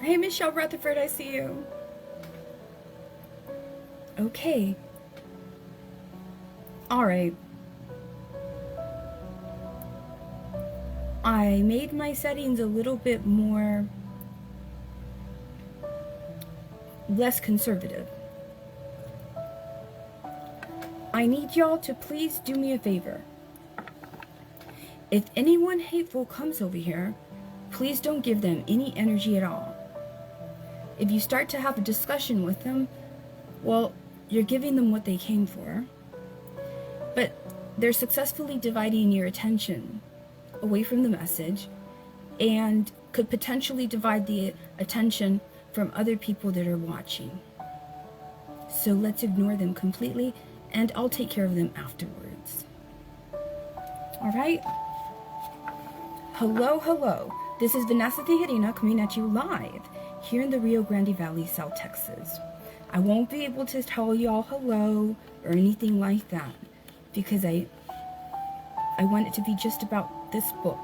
Hey, Michelle Rutherford, I see you. Okay. Alright. I made my settings a little bit more less conservative. I need y'all to please do me a favor. If anyone hateful comes over here, please don't give them any energy at all. If you start to have a discussion with them, well, you're giving them what they came for. But they're successfully dividing your attention away from the message and could potentially divide the attention from other people that are watching. So let's ignore them completely, and I'll take care of them afterwards. All right? Hello, hello. This is Vanessa Tijerina coming at you live here in the Rio Grande Valley, South Texas. I won't be able to tell y'all hello or anything like that because I want it to be just about this book.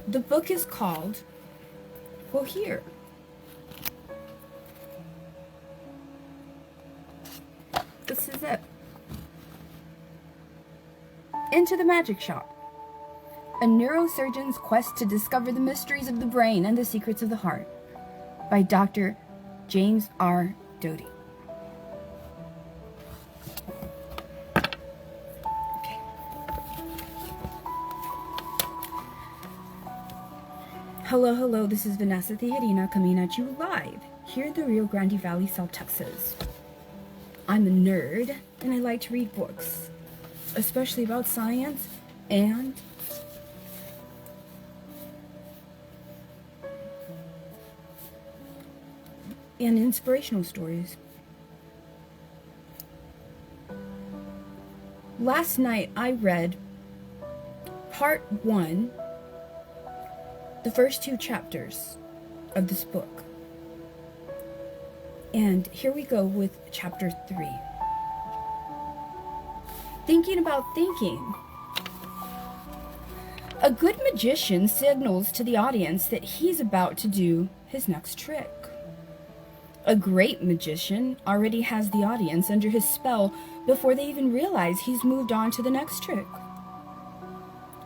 The book is called, well, here. This is it. Into the Magic Shop. A neurosurgeon's quest to discover the mysteries of the brain and the secrets of the heart. By Dr. James R. Doty. Hello, hello, this is Vanessa Tijerina coming at you live here in the Rio Grande Valley, South Texas. I'm a nerd and I like to read books, especially about science and inspirational stories. Last night I read part 1, the first 2 chapters of this book. And here we go with chapter 3. Thinking about thinking. A good magician signals to the audience that he's about to do his next trick. A great magician already has the audience under his spell before they even realize he's moved on to the next trick.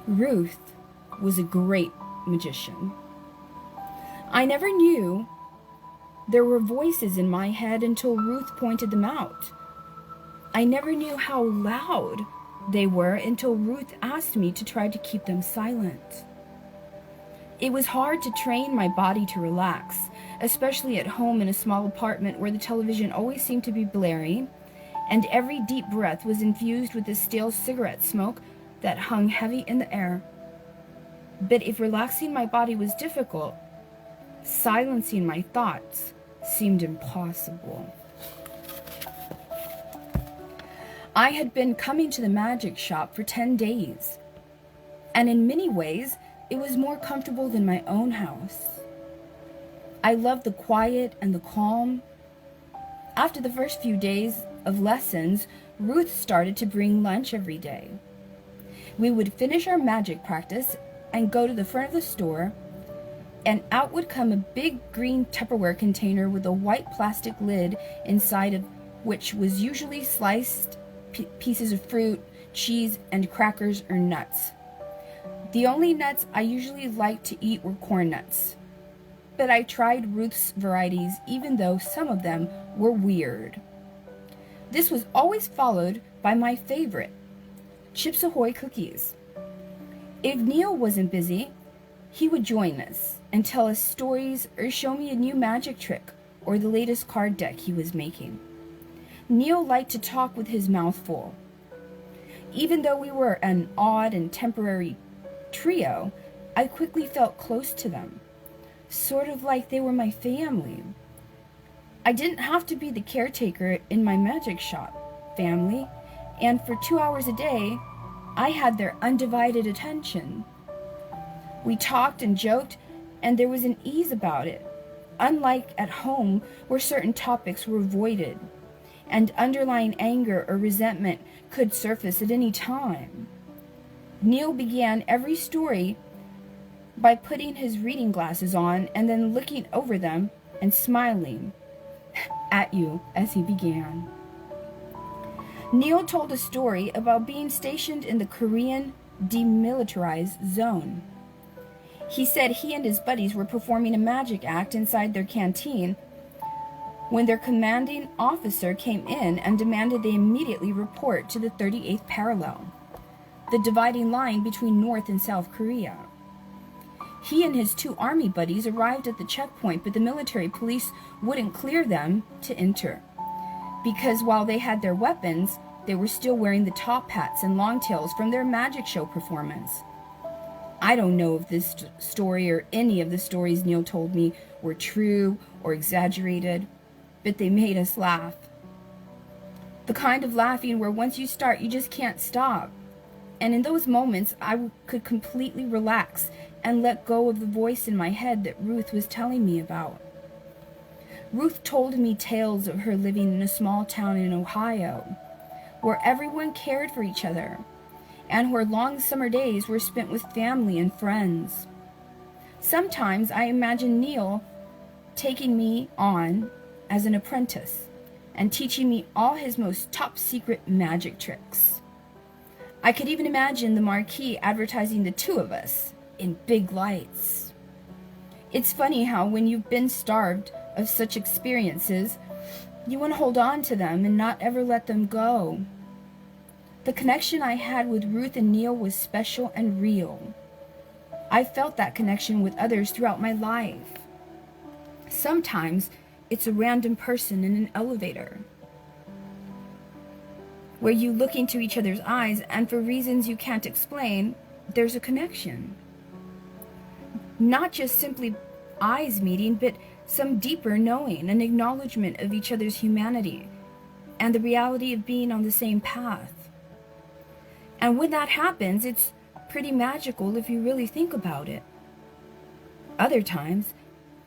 Ruth was a great magician. I never knew there were voices in my head until Ruth pointed them out. I never knew how loud they were until Ruth asked me to try to keep them silent. It was hard to train my body to relax, especially at home in a small apartment where the television always seemed to be blaring, and every deep breath was infused with the stale cigarette smoke that hung heavy in the air. But if relaxing my body was difficult, silencing my thoughts seemed impossible. I had been coming to the magic shop for 10 days, and in many ways, it was more comfortable than my own house. I loved the quiet and the calm. After the first few days of lessons, Ruth started to bring lunch every day. We would finish our magic practice and go to the front of the store, and out would come a big green Tupperware container with a white plastic lid inside of which was usually sliced pieces of fruit, cheese, and crackers or nuts. The only nuts I usually liked to eat were corn nuts, but I tried Ruth's varieties even though some of them were weird. This was always followed by my favorite, Chips Ahoy cookies. If Neil wasn't busy, he would join us and tell us stories or show me a new magic trick or the latest card deck he was making. Neil liked to talk with his mouth full. Even though we were an odd and temporary trio, I quickly felt close to them, sort of like they were my family. I didn't have to be the caretaker in my magic shop. family, and for 2 hours a day, I had their undivided attention. We talked and joked, and there was an ease about it, unlike at home where certain topics were avoided, and underlying anger or resentment could surface at any time. Neil began every story by putting his reading glasses on and then looking over them and smiling at you as he began. Neil told a story about being stationed in the Korean demilitarized zone. He said he and his buddies were performing a magic act inside their canteen when their commanding officer came in and demanded they immediately report to the 38th parallel, the dividing line between North and South Korea. He and his 2 army buddies arrived at the checkpoint, but the military police wouldn't clear them to enter, because while they had their weapons, they were still wearing the top hats and long tails from their magic show performance. I don't know if this story or any of the stories Neil told me were true or exaggerated, but they made us laugh. The kind of laughing where once you start, you just can't stop. And in those moments, I could completely relax and let go of the voice in my head that Ruth was telling me about. Ruth told me tales of her living in a small town in Ohio, where everyone cared for each other, and where long summer days were spent with family and friends. Sometimes I imagine Neil taking me on as an apprentice and teaching me all his most top-secret magic tricks. I could even imagine the marquee advertising the 2 of us in big lights. It's funny how when you've been starved of such experiences, you want to hold on to them and not ever let them go. The connection I had with Ruth and Neil was special and real. I felt that connection with others throughout my life. Sometimes it's a random person in an elevator, where you look into each other's eyes, and for reasons you can't explain, there's a connection. Not just simply eyes meeting, but some deeper knowing, an acknowledgement of each other's humanity, and the reality of being on the same path. And when that happens, it's pretty magical if you really think about it. Other times,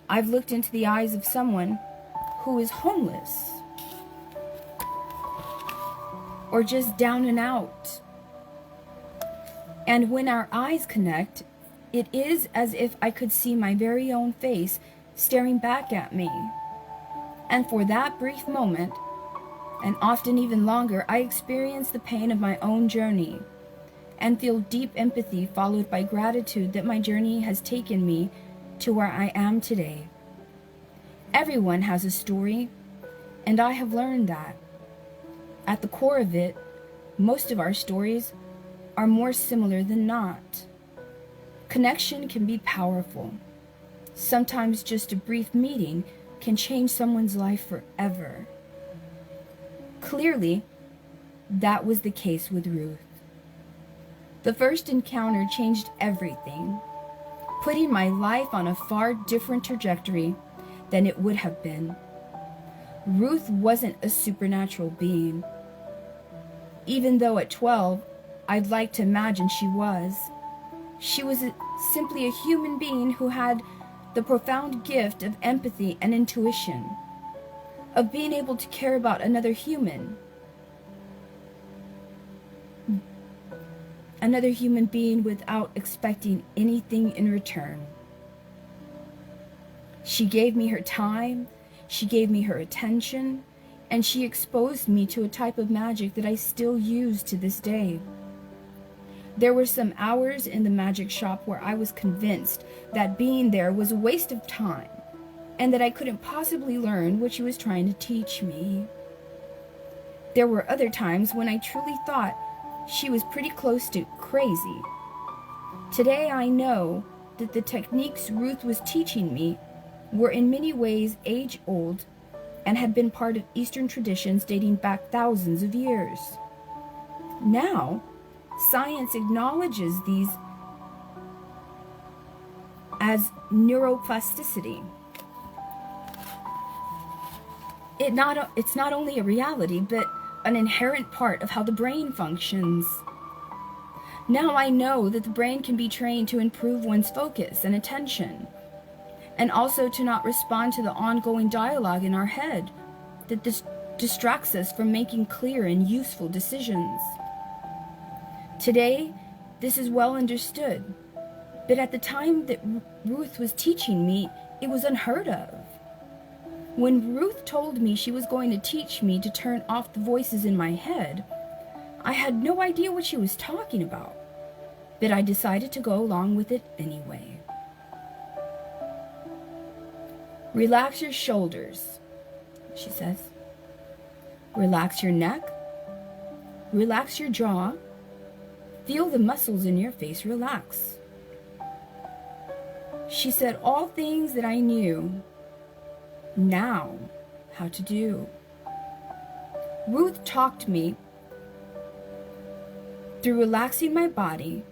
I've looked into the eyes of someone who is homeless, or just down and out. And when our eyes connect, it is as if I could see my very own face staring back at me. And for that brief moment, and often even longer, I experience the pain of my own journey and feel deep empathy followed by gratitude that my journey has taken me to where I am today. Everyone has a story, and I have learned that. At the core of it, most of our stories are more similar than not. Connection can be powerful. Sometimes just a brief meeting can change someone's life forever. Clearly, that was the case with Ruth. The first encounter changed everything, putting my life on a far different trajectory than it would have been. Ruth wasn't a supernatural being, even though at 12, I'd like to imagine she was. She was simply a human being who had the profound gift of empathy and intuition, of being able to care about another human being without expecting anything in return. She gave me her time, she gave me her attention, and she exposed me to a type of magic that I still use to this day. There were some hours in the magic shop where I was convinced that being there was a waste of time and that I couldn't possibly learn what she was trying to teach me. There were other times when I truly thought she was pretty close to crazy. Today I know that the techniques Ruth was teaching me were in many ways age-old and had been part of Eastern traditions dating back thousands of years. Now, science acknowledges these as neuroplasticity. It's not only a reality, but an inherent part of how the brain functions. Now I know that the brain can be trained to improve one's focus and attention, and also to not respond to the ongoing dialogue in our head that distracts us from making clear and useful decisions. Today, this is well understood, but at the time that Ruth was teaching me, it was unheard of. When Ruth told me she was going to teach me to turn off the voices in my head, I had no idea what she was talking about, but I decided to go along with it anyway. Relax your shoulders, she says. Relax your neck. Relax your jaw. Feel the muscles in your face relax. She said all things that I knew now how to do. Ruth talked me through relaxing my body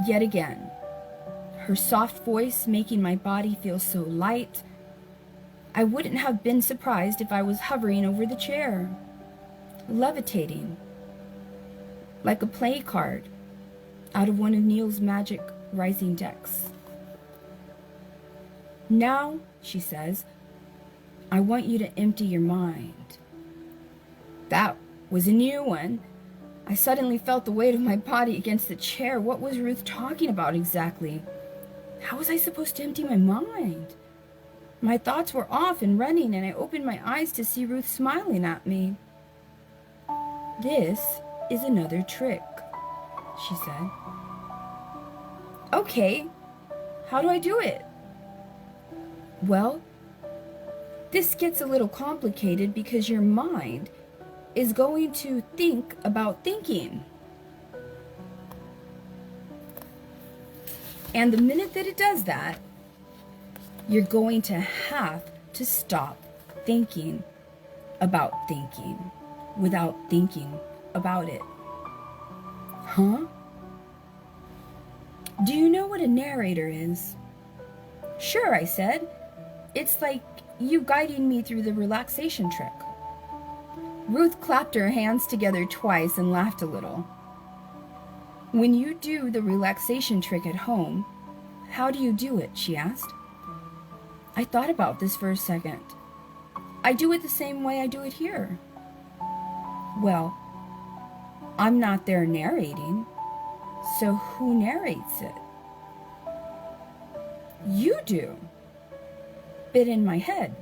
yet again, her soft voice making my body feel so light. I wouldn't have been surprised if I was hovering over the chair, levitating, like a play card out of one of Neil's magic rising decks. Now, she says, I want you to empty your mind. That was a new one. I suddenly felt the weight of my body against the chair. What was Ruth talking about exactly? How was I supposed to empty my mind? My thoughts were off and running, and I opened my eyes to see Ruth smiling at me. This is another trick, she said. Okay, how do I do it? Well, this gets a little complicated because your mind is going to think about thinking. And the minute that it does that, you're going to have to stop thinking about thinking without thinking about it. Huh? Do you know what a narrator is? Sure, I said. It's like you guiding me through the relaxation trick. Ruth clapped her hands together twice and laughed a little. When you do the relaxation trick at home, how do you do it? She asked. I thought about this for a second. I do it the same way I do it here. Well, I'm not there narrating, so who narrates it? You do, but in my head.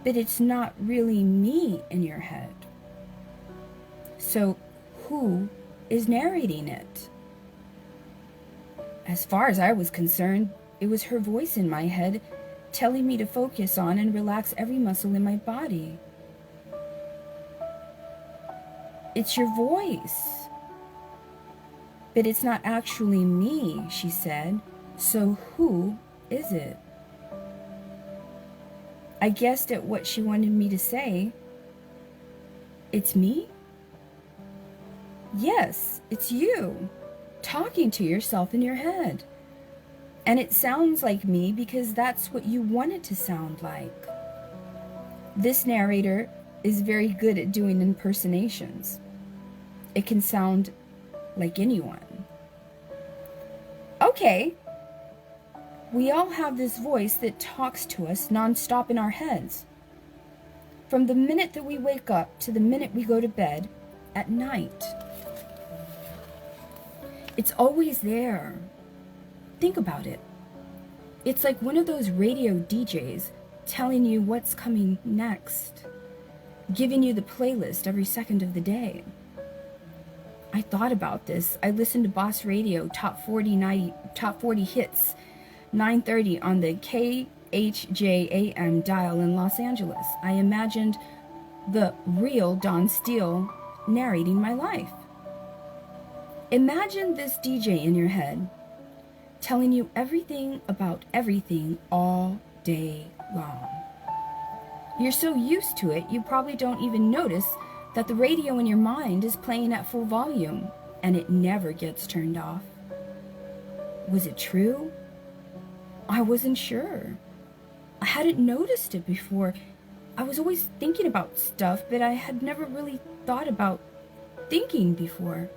But it's not really me in your head. So who is narrating it? As far as I was concerned, it was her voice in my head telling me to focus on and relax every muscle in my body. It's your voice. But it's not actually me, she said. So who is it? I guessed at what she wanted me to say. It's me? Yes, it's you, talking to yourself in your head. And it sounds like me because that's what you want it to sound like. This narrator is very good at doing impersonations. It can sound like anyone. Okay. We all have this voice that talks to us nonstop in our heads. From the minute that we wake up to the minute we go to bed at night. It's always there. Think about it. It's like one of those radio DJs telling you what's coming next, giving you the playlist every second of the day. I thought about this. I listened to Boss Radio Top 40 Hits 9:30 on the KHJAM dial in Los Angeles. I imagined the real Don Steele narrating my life. Imagine this DJ in your head telling you everything about everything all day long. You're so used to it, you probably don't even notice that the radio in your mind is playing at full volume and it never gets turned off. Was it true? I wasn't sure. I hadn't noticed it before, I was always thinking about stuff, but I had never really thought about thinking before.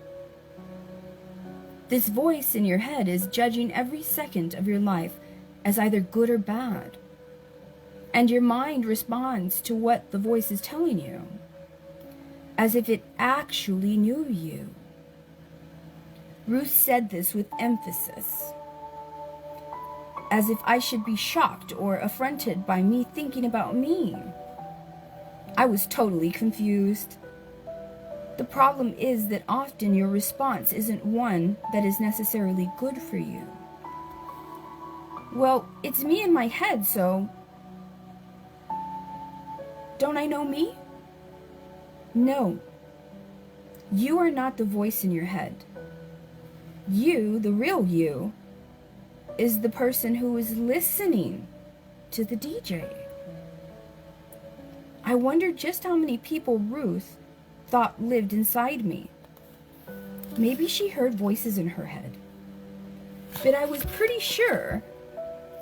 This voice in your head is judging every second of your life as either good or bad. And your mind responds to what the voice is telling you, as if it actually knew you. Ruth said this with emphasis, as if I should be shocked or affronted by me thinking about me. I was totally confused. The problem is that often your response isn't one that is necessarily good for you. Well, it's me in my head, so don't I know me? No. You are not the voice in your head. You, the real you, is the person who is listening to the DJ. I wonder just how many people Ruth thought lived inside me. Maybe she heard voices in her head. But I was pretty sure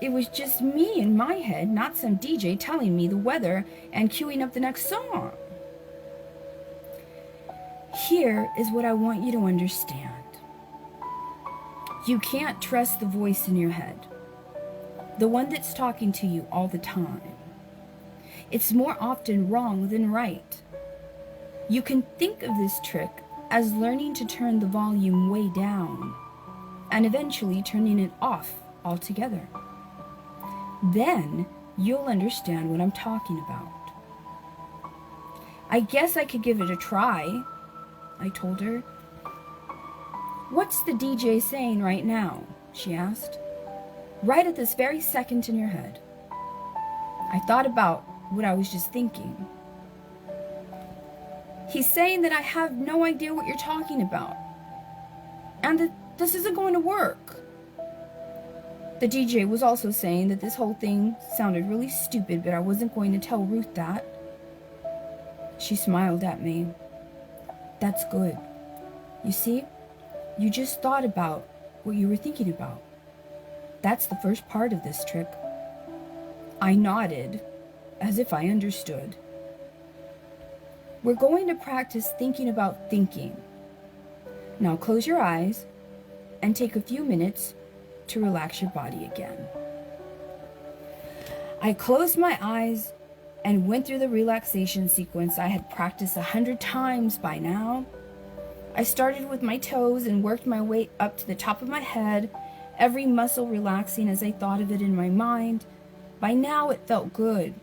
it was just me in my head, not some DJ telling me the weather and queuing up the next song. Here is what I want you to understand. You can't trust the voice in your head, the one that's talking to you all the time. It's more often wrong than right. You can think of this trick as learning to turn the volume way down and eventually turning it off altogether. Then you'll understand what I'm talking about. I guess I could give it a try, I told her. What's the DJ saying right now? She asked. Right at this very second in your head. I thought about what I was just thinking. He's saying that I have no idea what you're talking about, and that this isn't going to work. The DJ was also saying that this whole thing sounded really stupid, but I wasn't going to tell Ruth that. She smiled at me. That's good. You see, you just thought about what you were thinking about. That's the first part of this trick. I nodded, as if I understood. We're going to practice thinking about thinking. Now close your eyes and take a few minutes to relax your body again. I closed my eyes and went through the relaxation sequence I had practiced 100 times by now. I started with my toes and worked my way up to the top of my head, every muscle relaxing as I thought of it in my mind. By now it felt good,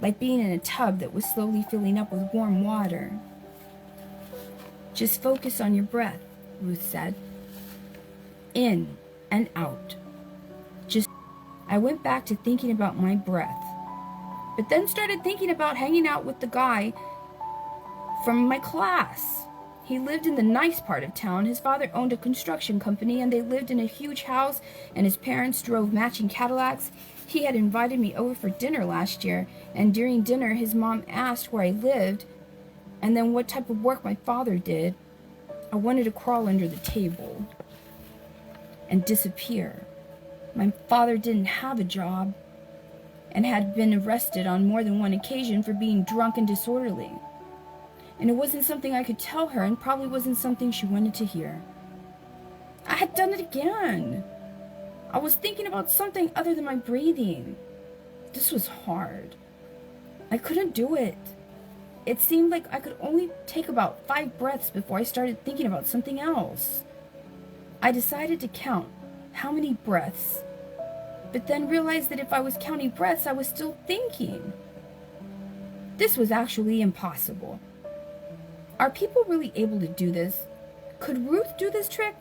like being in a tub that was slowly filling up with warm water. Just focus on your breath, Ruth said. In and out. I went back to thinking about my breath, but then started thinking about hanging out with the guy from my class. He lived in the nice part of town. His father owned a construction company, and they lived in a huge house, and his parents drove matching Cadillacs. He had invited me over for dinner last year, and during dinner his mom asked where I lived and then what type of work my father did. I wanted to crawl under the table and disappear. My father didn't have a job and had been arrested on more than one occasion for being drunk and disorderly. And it wasn't something I could tell her, and probably wasn't something she wanted to hear. I had done it again. I was thinking about something other than my breathing. This was hard. I couldn't do it. It seemed like I could only take about 5 breaths before I started thinking about something else. I decided to count how many breaths, but then realized that if I was counting breaths, I was still thinking. This was actually impossible. Are people really able to do this? Could Ruth do this trick?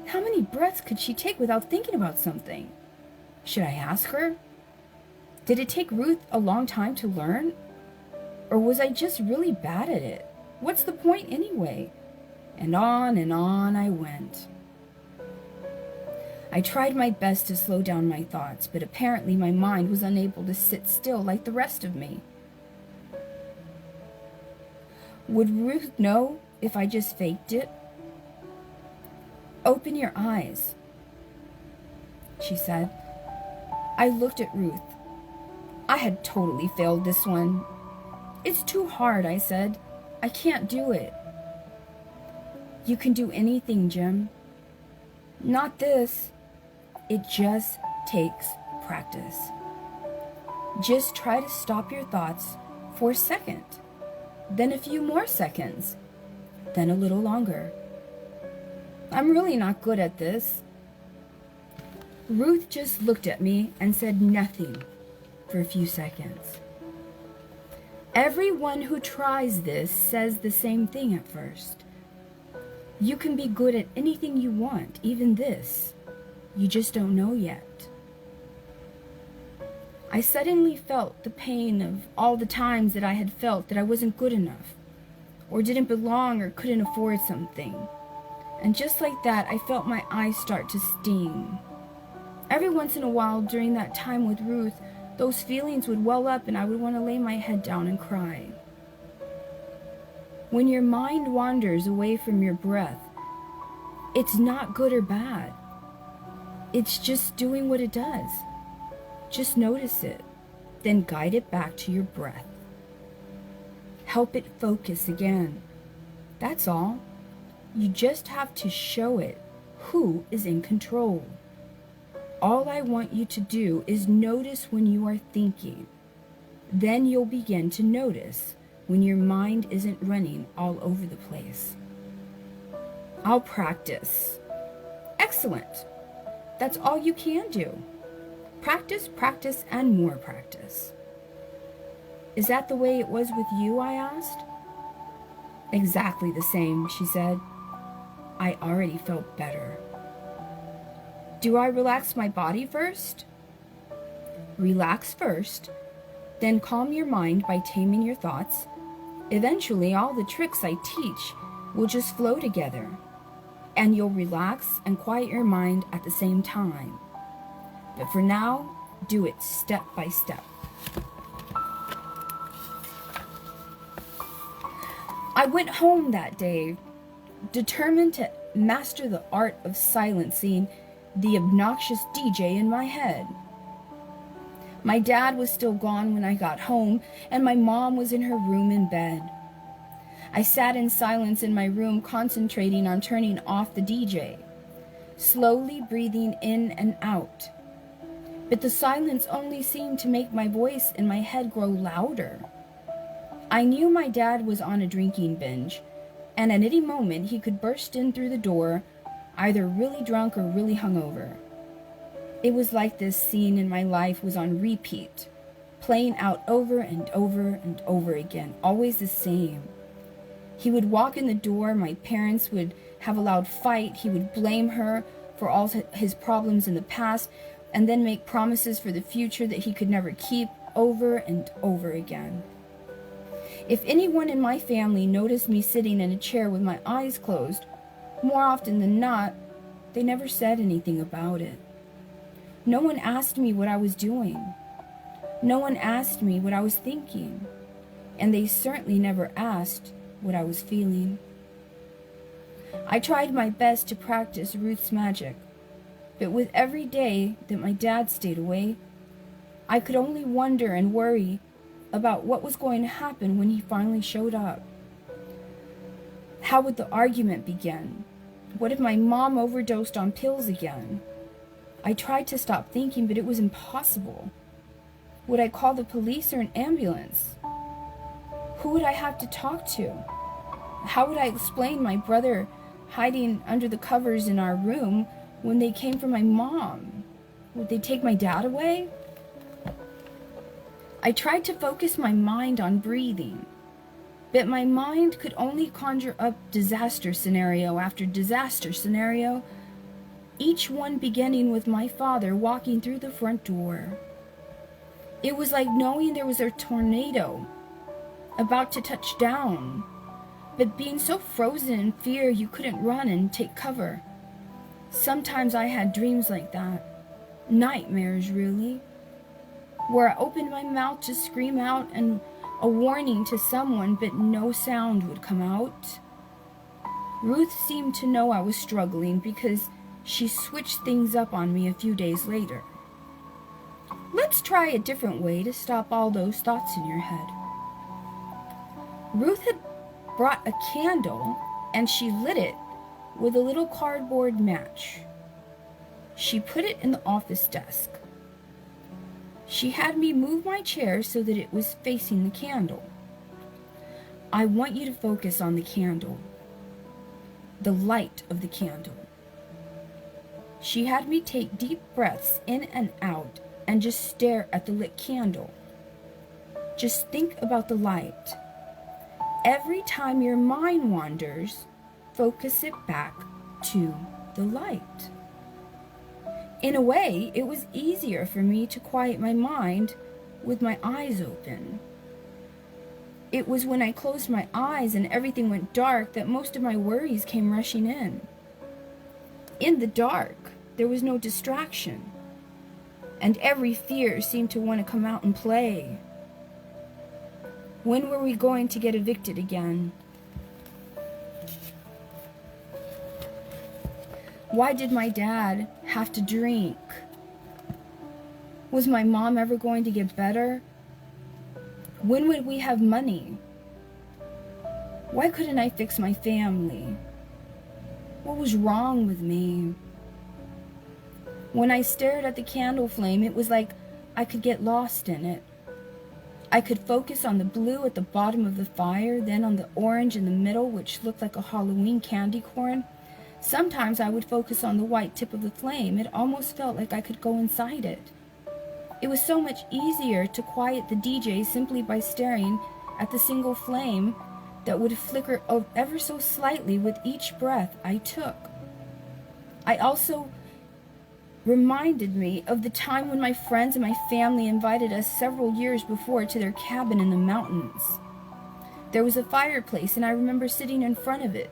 How many breaths could she take without thinking about something? Should I ask her? Did it take Ruth a long time to learn? Or was I just really bad at it? What's the point anyway? And on I went. I tried my best to slow down my thoughts, but apparently my mind was unable to sit still like the rest of me. Would Ruth know if I just faked it? Open your eyes, she said. I looked at Ruth. I had totally failed this one. It's too hard, I said. I can't do it. You can do anything, Jim. Not this. It just takes practice. Just try to stop your thoughts for a second, then a few more seconds, then a little longer. I'm really not good at this. Ruth just looked at me and said nothing for a few seconds. Everyone who tries this says the same thing at first. You can be good at anything you want, even this. You just don't know yet. I suddenly felt the pain of all the times that I had felt that I wasn't good enough, or didn't belong, or couldn't afford something. And just like that, I felt my eyes start to sting. Every once in a while during that time with Ruth, those feelings would well up and I would want to lay my head down and cry. When your mind wanders away from your breath, it's not good or bad. It's just doing what it does. Just notice it, then guide it back to your breath. Help it focus again. That's all. You just have to show it who is in control. All I want you to do is notice when you are thinking. Then you'll begin to notice when your mind isn't running all over the place. I'll practice. Excellent. That's all you can do. Practice, practice, and more practice. Is that the way it was with you? I asked. Exactly the same, she said. I already felt better. Do I relax my body first? Relax first, then calm your mind by taming your thoughts. Eventually, all the tricks I teach will just flow together, and you'll relax and quiet your mind at the same time. But for now, do it step by step. I went home that day, determined to master the art of silencing the obnoxious DJ in my head. My dad was still gone when I got home, and my mom was in her room in bed. I sat in silence in my room, concentrating on turning off the DJ, slowly breathing in and out. But the silence only seemed to make my voice in my head grow louder. I knew my dad was on a drinking binge, and at any moment he could burst in through the door, either really drunk or really hungover. It was like this scene in my life was on repeat, playing out over and over and over again, always the same. He would walk in the door, my parents would have a loud fight, he would blame her for all his problems in the past, and then make promises for the future that he could never keep, over and over again. If anyone in my family noticed me sitting in a chair with my eyes closed, more often than not, they never said anything about it. No one asked me what I was doing. No one asked me what I was thinking. And they certainly never asked what I was feeling. I tried my best to practice Ruth's magic, but with every day that my dad stayed away, I could only wonder and worry about what was going to happen when he finally showed up. How would the argument begin? What if my mom overdosed on pills again? I tried to stop thinking, but it was impossible. Would I call the police or an ambulance? Who would I have to talk to? How would I explain my brother hiding under the covers in our room when they came for my mom? Would they take my dad away? I tried to focus my mind on breathing, but my mind could only conjure up disaster scenario after disaster scenario, each one beginning with my father walking through the front door. It was like knowing there was a tornado about to touch down, but being so frozen in fear you couldn't run and take cover. Sometimes I had dreams like that. Nightmares, really. Where I opened my mouth to scream out and a warning to someone, but no sound would come out. Ruth seemed to know I was struggling because she switched things up on me a few days later. Let's try a different way to stop all those thoughts in your head. Ruth had brought a candle and she lit it with a little cardboard match. She put it in the office desk. She had me move my chair so that it was facing the candle. I want you to focus on the candle, the light of the candle. She had me take deep breaths in and out and just stare at the lit candle. Just think about the light. Every time your mind wanders, focus it back to the light. In a way, it was easier for me to quiet my mind with my eyes open. It was when I closed my eyes and everything went dark that most of my worries came rushing in. In the dark, there was no distraction, and every fear seemed to want to come out and play. When were we going to get evicted again? Why did my dad have to drink? Was my mom ever going to get better? When would we have money? Why couldn't I fix my family? What was wrong with me? When I stared at the candle flame, it was like I could get lost in it. I could focus on the blue at the bottom of the fire, then on the orange in the middle, which looked like a Halloween candy corn. Sometimes I would focus on the white tip of the flame. It almost felt like I could go inside it. It was so much easier to quiet the DJ simply by staring at the single flame that would flicker ever so slightly with each breath I took. I also reminded me of the time when my friends and my family invited us several years before to their cabin in the mountains. There was a fireplace, and I remember sitting in front of it.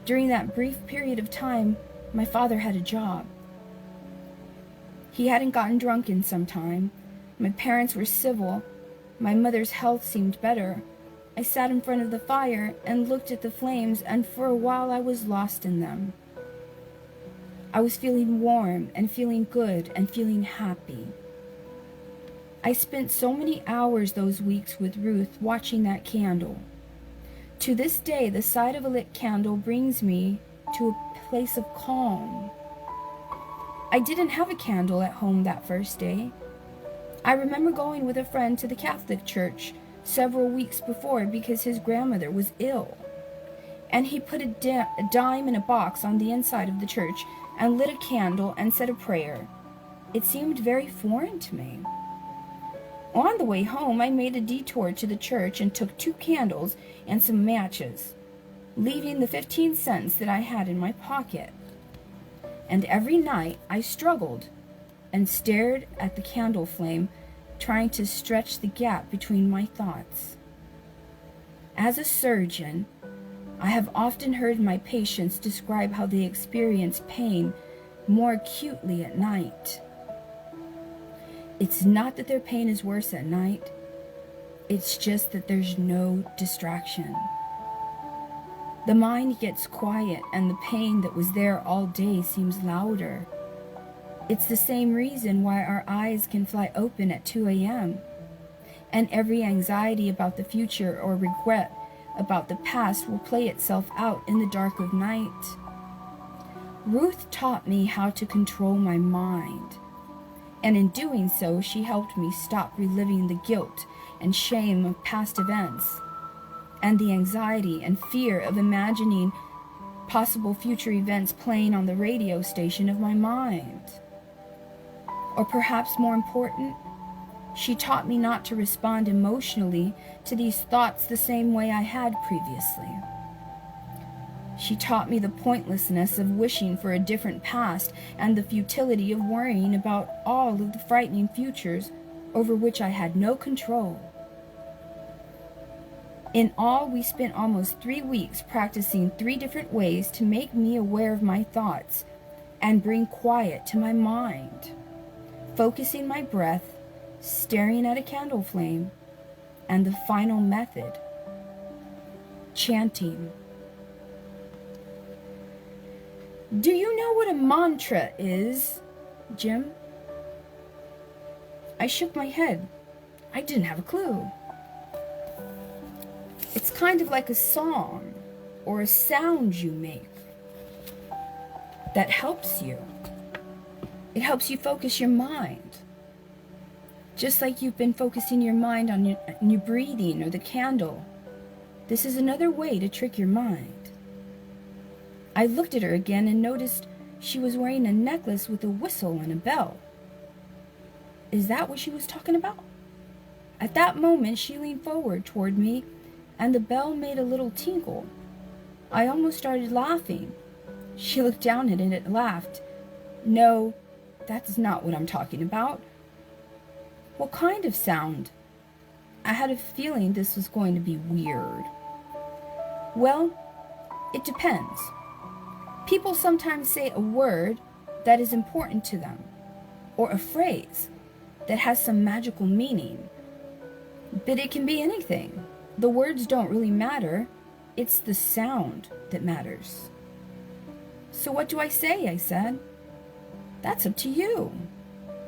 During that brief period of time, my father had a job. He hadn't gotten drunk in some time. My parents were civil. My mother's health seemed better. I sat in front of the fire and looked at the flames, and for a while I was lost in them. I was feeling warm and feeling good and feeling happy. I spent so many hours those weeks with Ruth watching that candle. To this day, the sight of a lit candle brings me to a place of calm. I didn't have a candle at home that first day. I remember going with a friend to the Catholic church several weeks before because his grandmother was ill. And he put a dime in a box on the inside of the church and lit a candle and said a prayer. It seemed very foreign to me. On the way home, I made a detour to the church and took 2 candles and some matches, leaving the 15 cents that I had in my pocket. And every night I struggled and stared at the candle flame, trying to stretch the gap between my thoughts. As a surgeon, I have often heard my patients describe how they experience pain more acutely at night. It's not that their pain is worse at night. It's just that there's no distraction. The mind gets quiet and the pain that was there all day seems louder. It's the same reason why our eyes can fly open at 2 a.m. and every anxiety about the future or regret about the past will play itself out in the dark of night. Ruth taught me how to control my mind, and in doing so, she helped me stop reliving the guilt and shame of past events, and the anxiety and fear of imagining possible future events playing on the radio station of my mind. Or perhaps more important, she taught me not to respond emotionally to these thoughts the same way I had previously. She taught me the pointlessness of wishing for a different past and the futility of worrying about all of the frightening futures over which I had no control. In all, we spent almost 3 weeks practicing 3 different ways to make me aware of my thoughts and bring quiet to my mind. Focusing my breath, staring at a candle flame, and the final method, chanting. Do you know what a mantra is, Jim? I I shook my head. I didn't have a clue. It's kind of like a song or a sound you make that helps you. It helps you focus your mind. Just like you've been focusing your mind on your breathing or the candle. This is another way to trick your mind. I looked at her again and noticed she was wearing a necklace with a whistle and a bell. Is that what she was talking about? At that moment, she leaned forward toward me, and the bell made a little tinkle. I almost started laughing. She looked down at it and laughed. No, that's not what I'm talking about. What kind of sound? I had a feeling this was going to be weird. Well, it depends. People sometimes say a word that is important to them, or a phrase that has some magical meaning. But it can be anything. The words don't really matter. It's the sound that matters. So what do I say? I said. That's up to you.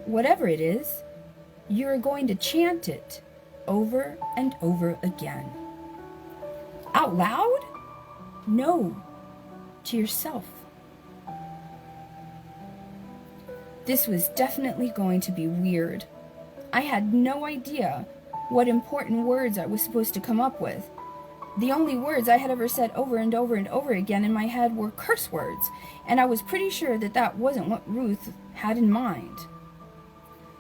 Whatever it is, you're going to chant it over and over again. Out loud? No, to yourself. This was definitely going to be weird. I had no idea what important words I was supposed to come up with. The only words I had ever said over and over and over again in my head were curse words, and I was pretty sure that that wasn't what Ruth had in mind.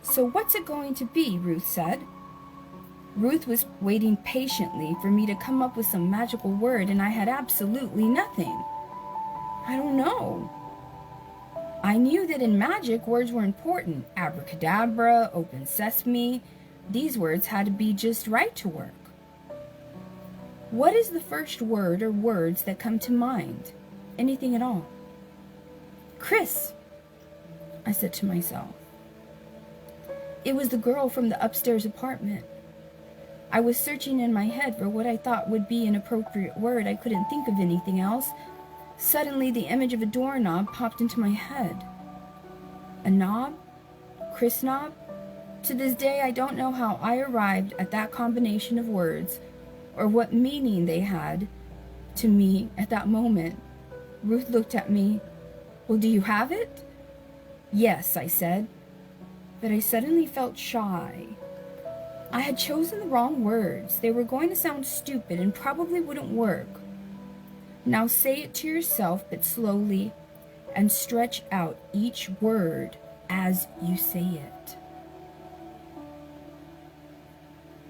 So what's it going to be? Ruth said. Ruth was waiting patiently for me to come up with some magical word, and I had absolutely nothing. I don't know. I knew that in magic, words were important. Abracadabra, open sesame. These words had to be just right to work. What is the first word or words that come to mind? Anything at all? Chris, I said to myself. It was the girl from the upstairs apartment. I was searching in my head for what I thought would be an appropriate word. I couldn't think of anything else. Suddenly, the image of a doorknob popped into my head. A knob? Chris knob? To this day, I don't know how I arrived at that combination of words or what meaning they had to me at that moment. Ruth looked at me. Well, do you have it? Yes, I said. But I suddenly felt shy. I had chosen the wrong words. They were going to sound stupid and probably wouldn't work. Now say it to yourself, but slowly, and stretch out each word as you say it.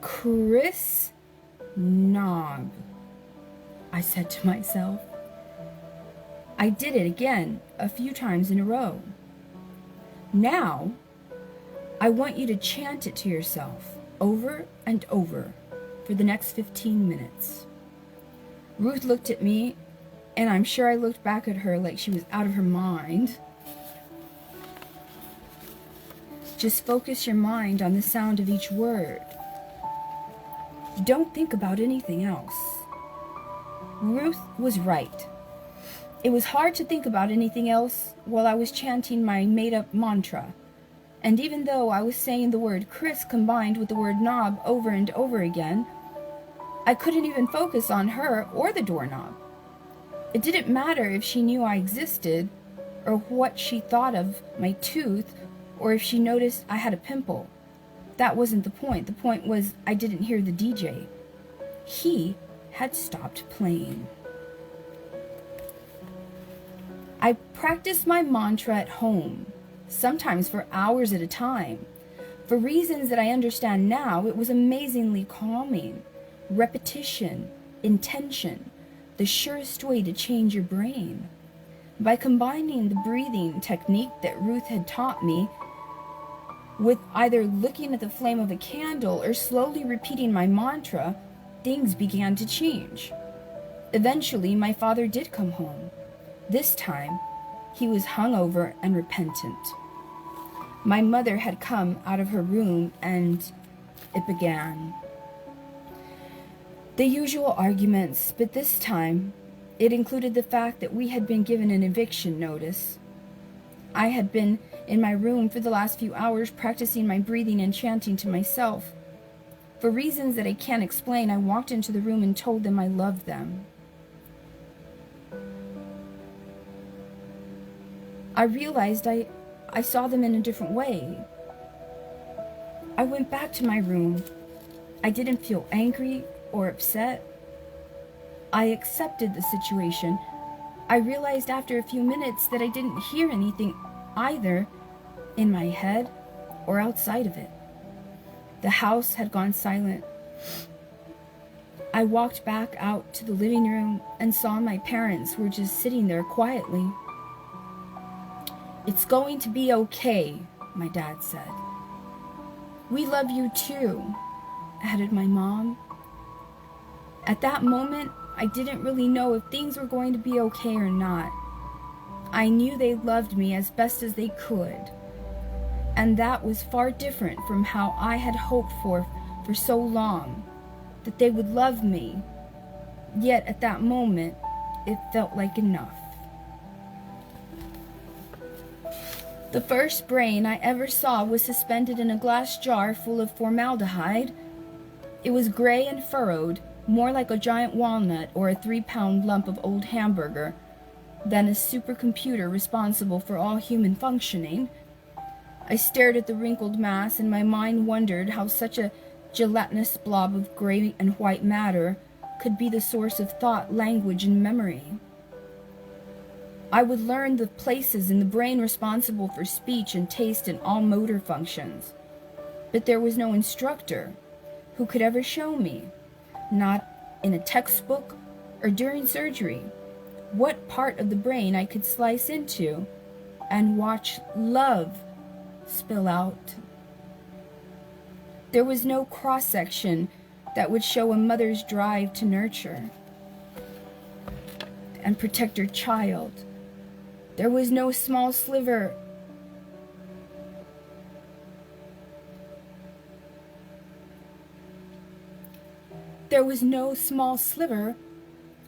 Chris knob, I said to myself. I did it again, a few times in a row. Now, I want you to chant it to yourself over and over for the next 15 minutes. Ruth looked at me, and I'm sure I looked back at her like she was out of her mind. Just focus your mind on the sound of each word. Don't think about anything else. Ruth was right. It was hard to think about anything else while I was chanting my made-up mantra. And even though I was saying the word Chris combined with the word knob over and over again, I couldn't even focus on her or the doorknob. It didn't matter if she knew I existed, or what she thought of my tooth, or if she noticed I had a pimple. That wasn't the point. The point was I didn't hear the DJ. He had stopped playing. I practiced my mantra at home, sometimes for hours at a time. For reasons that I understand now, it was amazingly calming. Repetition, intention, the surest way to change your brain. By combining the breathing technique that Ruth had taught me with either looking at the flame of a candle or slowly repeating my mantra, things began to change. Eventually, my father did come home. This time, he was hungover and repentant. My mother had come out of her room, and it began. The usual arguments, but this time, it included the fact that we had been given an eviction notice. I had been in my room for the last few hours practicing my breathing and chanting to myself. For reasons that I can't explain, I walked into the room and told them I loved them. I realized I saw them in a different way. I went back to my room. I didn't feel angry or upset. I accepted the situation. I realized after a few minutes that I didn't hear anything either in my head or outside of it. The house had gone silent. I walked back out to the living room and saw my parents were just sitting there quietly. "It's going to be okay," my dad said. "We love you too," added my mom. At that moment, I didn't really know if things were going to be okay or not. I knew they loved me as best as they could, and that was far different from how I had hoped for so long, that they would love me. Yet at that moment, it felt like enough. The first brain I ever saw was suspended in a glass jar full of formaldehyde. It was gray and furrowed, more like a giant walnut or a 3-pound lump of old hamburger than a supercomputer responsible for all human functioning. I stared at the wrinkled mass, and my mind wondered how such a gelatinous blob of gray and white matter could be the source of thought, language, and memory. I would learn the places in the brain responsible for speech and taste and all motor functions. But there was no instructor who could ever show me, not in a textbook or during surgery, what part of the brain I could slice into and watch love spill out. There was no cross-section that would show a mother's drive to nurture and protect her child. There was no small sliver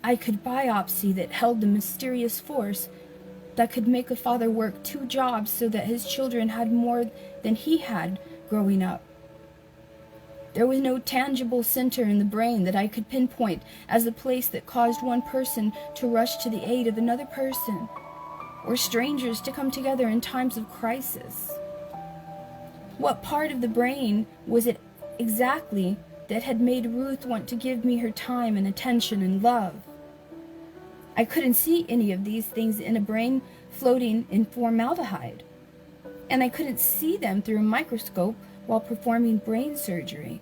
I could biopsy that held the mysterious force that could make a father work 2 jobs so that his children had more than he had growing up. There was no tangible center in the brain that I could pinpoint as the place that caused one person to rush to the aid of another person, or strangers to come together in times of crisis. What part of the brain was it exactly that had made Ruth want to give me her time and attention and love? I couldn't see any of these things in a brain floating in formaldehyde, and I couldn't see them through a microscope while performing brain surgery.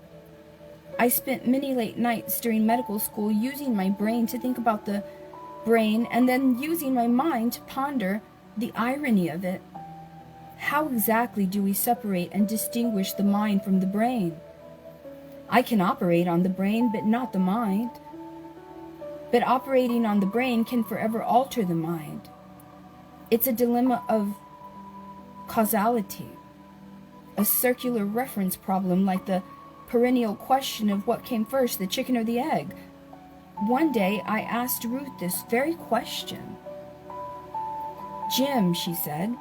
I spent many late nights during medical school using my brain to think about the brain, and then using my mind to ponder the irony of it. How exactly do we separate and distinguish the mind from the brain? I can operate on the brain, but not the mind. But operating on the brain can forever alter the mind. It's a dilemma of causality, a circular reference problem, like the perennial question of what came first, the chicken or the egg. One day I asked Ruth this very question. "Jim," she said,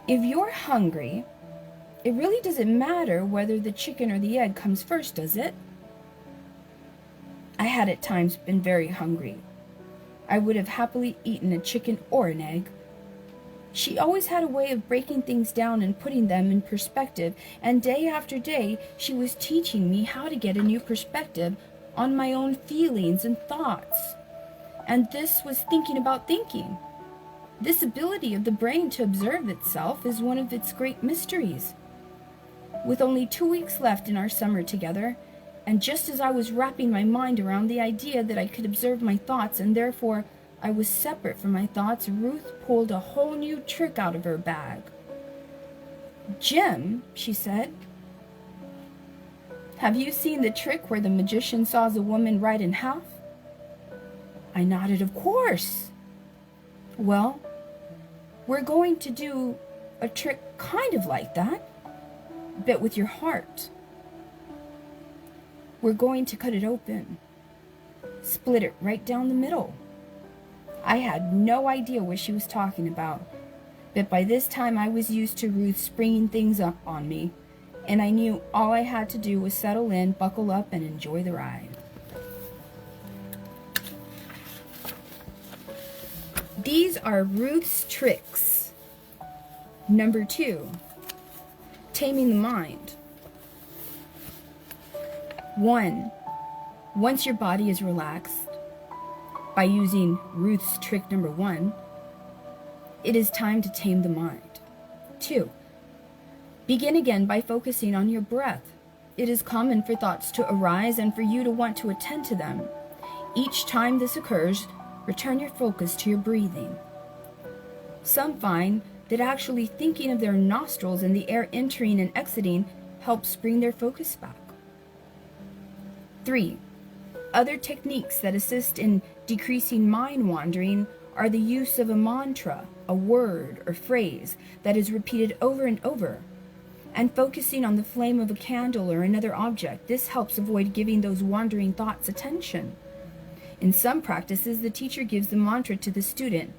"if you're hungry, it really doesn't matter whether the chicken or the egg comes first, does it?" I had at times been very hungry. I would have happily eaten a chicken or an egg. She always had a way of breaking things down and putting them in perspective, and day after day she was teaching me how to get a new perspective on my own feelings and thoughts. And this was thinking about thinking. This ability of the brain to observe itself is one of its great mysteries. With only 2 weeks left in our summer together, and just as I was wrapping my mind around the idea that I could observe my thoughts and therefore I was separate from my thoughts, Ruth pulled a whole new trick out of her bag. "Jim," she said, "have you seen the trick where the magician saws a woman right in half?" I nodded, "Of course." "Well, we're going to do a trick kind of like that, but with your heart. We're going to cut it open, split it right down the middle." I had no idea what she was talking about, But by this time I was used to Ruth springing things up on me, and I knew all I had to do was settle in, buckle up, and enjoy the ride. These are Ruth's tricks. Number 2, taming the mind. 1. Once your body is relaxed, by using Ruth's trick number 1, it is time to tame the mind. 2. Begin again by focusing on your breath. It is common for thoughts to arise and for you to want to attend to them. Each time this occurs, return your focus to your breathing. Some find that actually thinking of their nostrils and the air entering and exiting helps bring their focus back. 3. Other techniques that assist in decreasing mind wandering are the use of a mantra, a word or phrase that is repeated over and over, and focusing on the flame of a candle or another object. This helps avoid giving those wandering thoughts attention. In some practices, the teacher gives the mantra to the student,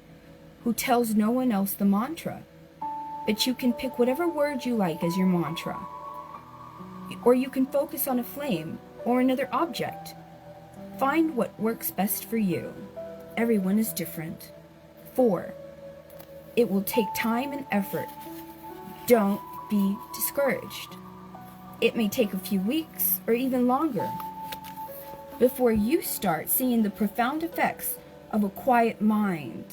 who tells no one else the mantra. But you can pick whatever word you like as your mantra. Or you can focus on a flame or another object. Find what works best for you. Everyone is different. 4. It will take time and effort. Don't be discouraged. It may take a few weeks or even longer before you start seeing the profound effects of a quiet mind.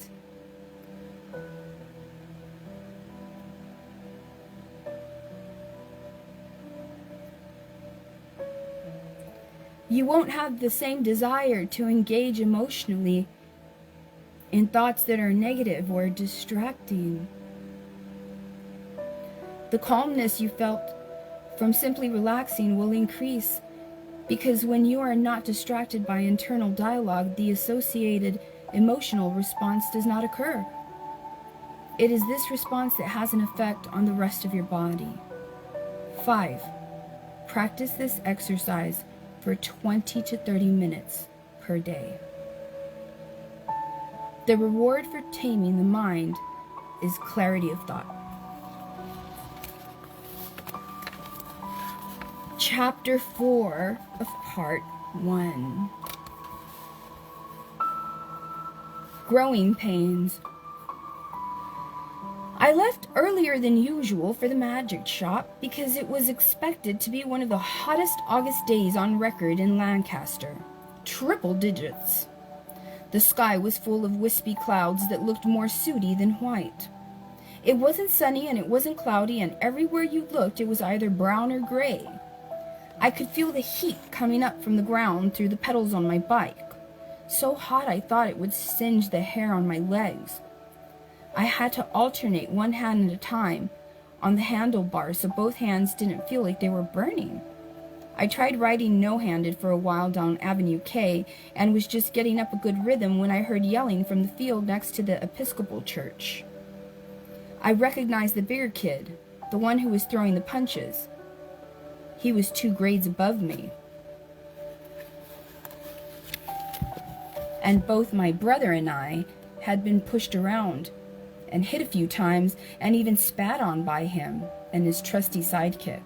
You won't have the same desire to engage emotionally in thoughts that are negative or distracting. The calmness you felt from simply relaxing will increase, because when you are not distracted by internal dialogue, the associated emotional response does not occur. It is this response that has an effect on the rest of your body. 5. Practice this exercise for 20 to 30 minutes per day. The reward for taming the mind is clarity of thought. Chapter 4 of Part 1. Growing pains. I left earlier than usual for the magic shop because it was expected to be one of the hottest August days on record in Lancaster. Triple digits. The sky was full of wispy clouds that looked more sooty than white. It wasn't sunny and it wasn't cloudy, and everywhere you looked it was either brown or gray. I could feel the heat coming up from the ground through the pedals on my bike. So hot I thought it would singe the hair on my legs. I had to alternate one hand at a time on the handlebars so both hands didn't feel like they were burning. I tried riding no-handed for a while down Avenue K and was just getting up a good rhythm when I heard yelling from the field next to the Episcopal church. I recognized the bigger kid, the one who was throwing the punches. He was 2 grades above me. And both my brother and I had been pushed around and hit a few times and even spat on by him and his trusty sidekick.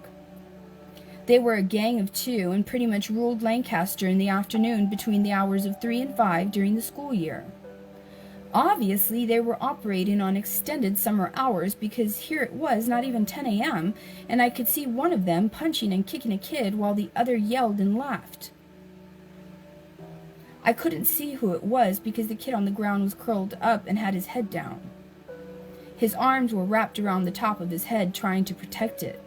They were a gang of 2 and pretty much ruled Lancaster in the afternoon between the hours of 3 and 5 during the school year. Obviously, they were operating on extended summer hours, because here it was not even 10 a.m., and I could see one of them punching and kicking a kid while the other yelled and laughed. I couldn't see who it was because the kid on the ground was curled up and had his head down. His arms were wrapped around the top of his head, trying to protect it.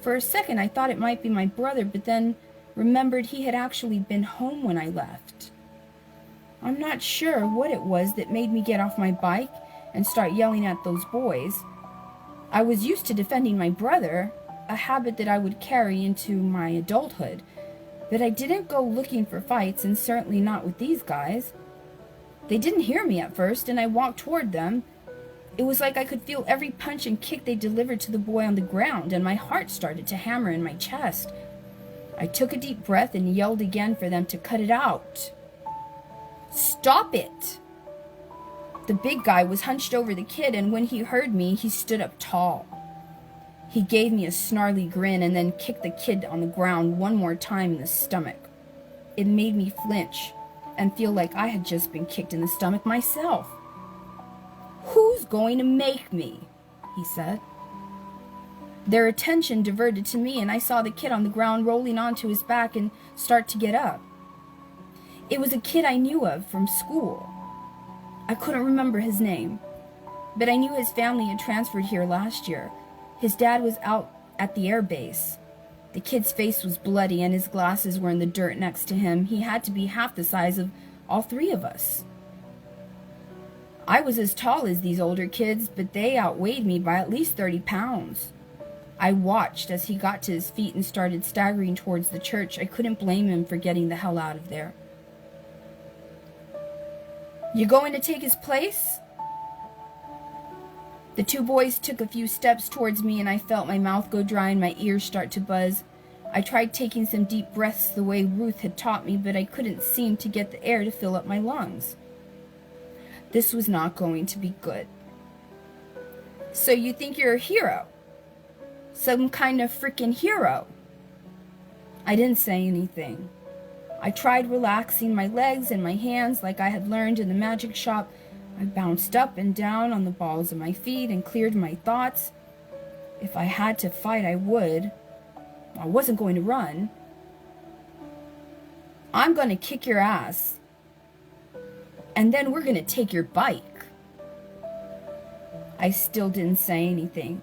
For a second I thought it might be my brother, but then remembered he had actually been home when I left. I'm not sure what it was that made me get off my bike and start yelling at those boys. I was used to defending my brother, a habit that I would carry into my adulthood, but I didn't go looking for fights, and certainly not with these guys. They didn't hear me at first, and I walked toward them. It was like I could feel every punch and kick they delivered to the boy on the ground, and my heart started to hammer in my chest. I took a deep breath and yelled again for them to cut it out. Stop it! The big guy was hunched over the kid, and when he heard me, he stood up tall. He gave me a snarly grin and then kicked the kid on the ground one more time in the stomach. It made me flinch and feel like I had just been kicked in the stomach myself. "Who's going to make me?" he said. Their attention diverted to me, and I saw the kid on the ground rolling onto his back and start to get up. It was a kid I knew of from school. I couldn't remember his name, but I knew his family had transferred here last year. His dad was out at the air base. The kid's face was bloody and his glasses were in the dirt next to him. He had to be half the size of all three of us. I was as tall as these older kids, but they outweighed me by at least 30 pounds. I watched as he got to his feet and started staggering towards the church. I couldn't blame him for getting the hell out of there. "You going to take his place?" The two boys took a few steps towards me, and I felt my mouth go dry and my ears start to buzz. I tried taking some deep breaths the way Ruth had taught me, but I couldn't seem to get the air to fill up my lungs. This was not going to be good. "So you think you're a hero? Some kind of frickin' hero?" I didn't say anything. I tried relaxing my legs and my hands like I had learned in the magic shop. I bounced up and down on the balls of my feet and cleared my thoughts. If I had to fight, I would. I wasn't going to run. "I'm going to kick your ass. And then we're going to take your bike." I still didn't say anything.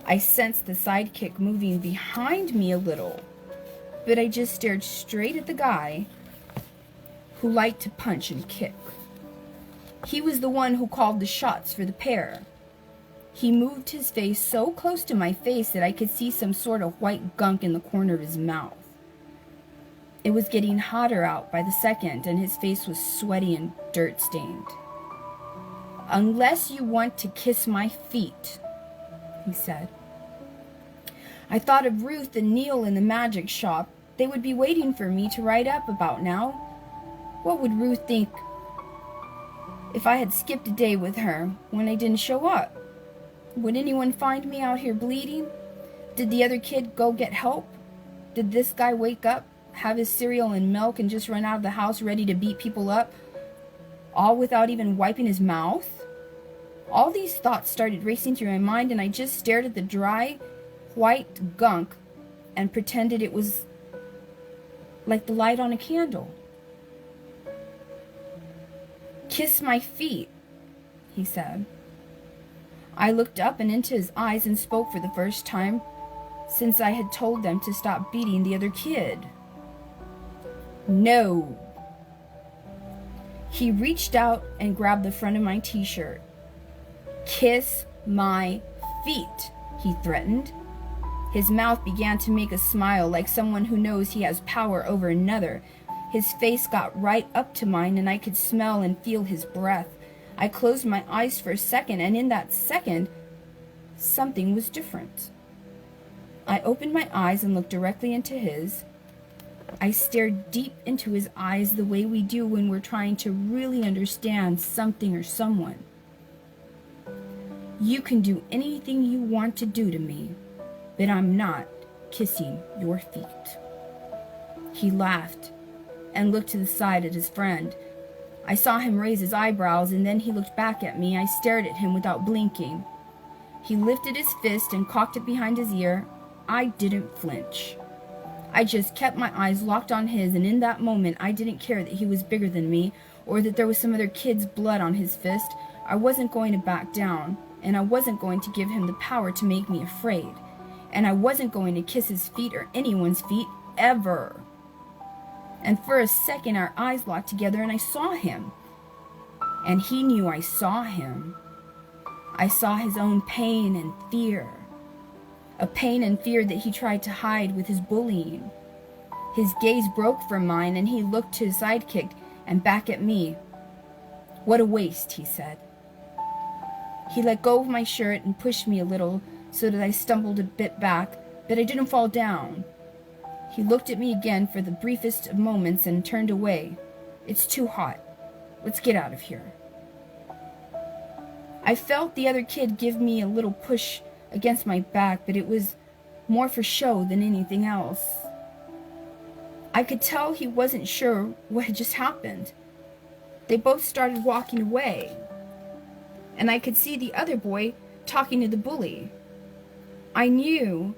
I sensed the sidekick moving behind me a little, but I just stared straight at the guy who liked to punch and kick. He was the one who called the shots for the pair. He moved his face so close to my face that I could see some sort of white gunk in the corner of his mouth. It was getting hotter out by the second, and his face was sweaty and dirt-stained. "Unless you want to kiss my feet," he said. I thought of Ruth and Neil in the magic shop. They would be waiting for me to write up about now. What would Ruth think if I had skipped a day with her when I didn't show up? Would anyone find me out here bleeding? Did the other kid go get help? Did this guy wake up, have his cereal and milk, and just run out of the house ready to beat people up, all without even wiping his mouth? All these thoughts started racing through my mind, and I just stared at the dry, white gunk and pretended it was like the light on a candle. "Kiss my feet," he said. I looked up and into his eyes and spoke for the first time since I had told them to stop beating the other kid. "No." He reached out and grabbed the front of my t-shirt. "Kiss my feet," he threatened. His mouth began to make a smile like someone who knows he has power over another. His face got right up to mine, and I could smell and feel his breath. I closed my eyes for a second, and in that second, something was different. I opened my eyes and looked directly into his. I stared deep into his eyes the way we do when we're trying to really understand something or someone. "You can do anything you want to do to me, but I'm not kissing your feet." He laughed and looked to the side at his friend. I saw him raise his eyebrows, and then he looked back at me. I stared at him without blinking. He lifted his fist and cocked it behind his ear. I didn't flinch. I just kept my eyes locked on his, and in that moment, I didn't care that he was bigger than me or that there was some other kid's blood on his fist. I wasn't going to back down, and I wasn't going to give him the power to make me afraid. And I wasn't going to kiss his feet or anyone's feet, ever. And for a second, our eyes locked together, and I saw him. And he knew I saw him. I saw his own pain and fear. A pain and fear that he tried to hide with his bullying. His gaze broke from mine, and he looked to his sidekick and back at me. "What a waste," he said. He let go of my shirt and pushed me a little so that I stumbled a bit back, but I didn't fall down. He looked at me again for the briefest of moments and turned away. "It's too hot. Let's get out of here." I felt the other kid give me a little push against my back, but it was more for show than anything else. I could tell he wasn't sure what had just happened. They both started walking away, and I could see the other boy talking to the bully. I knew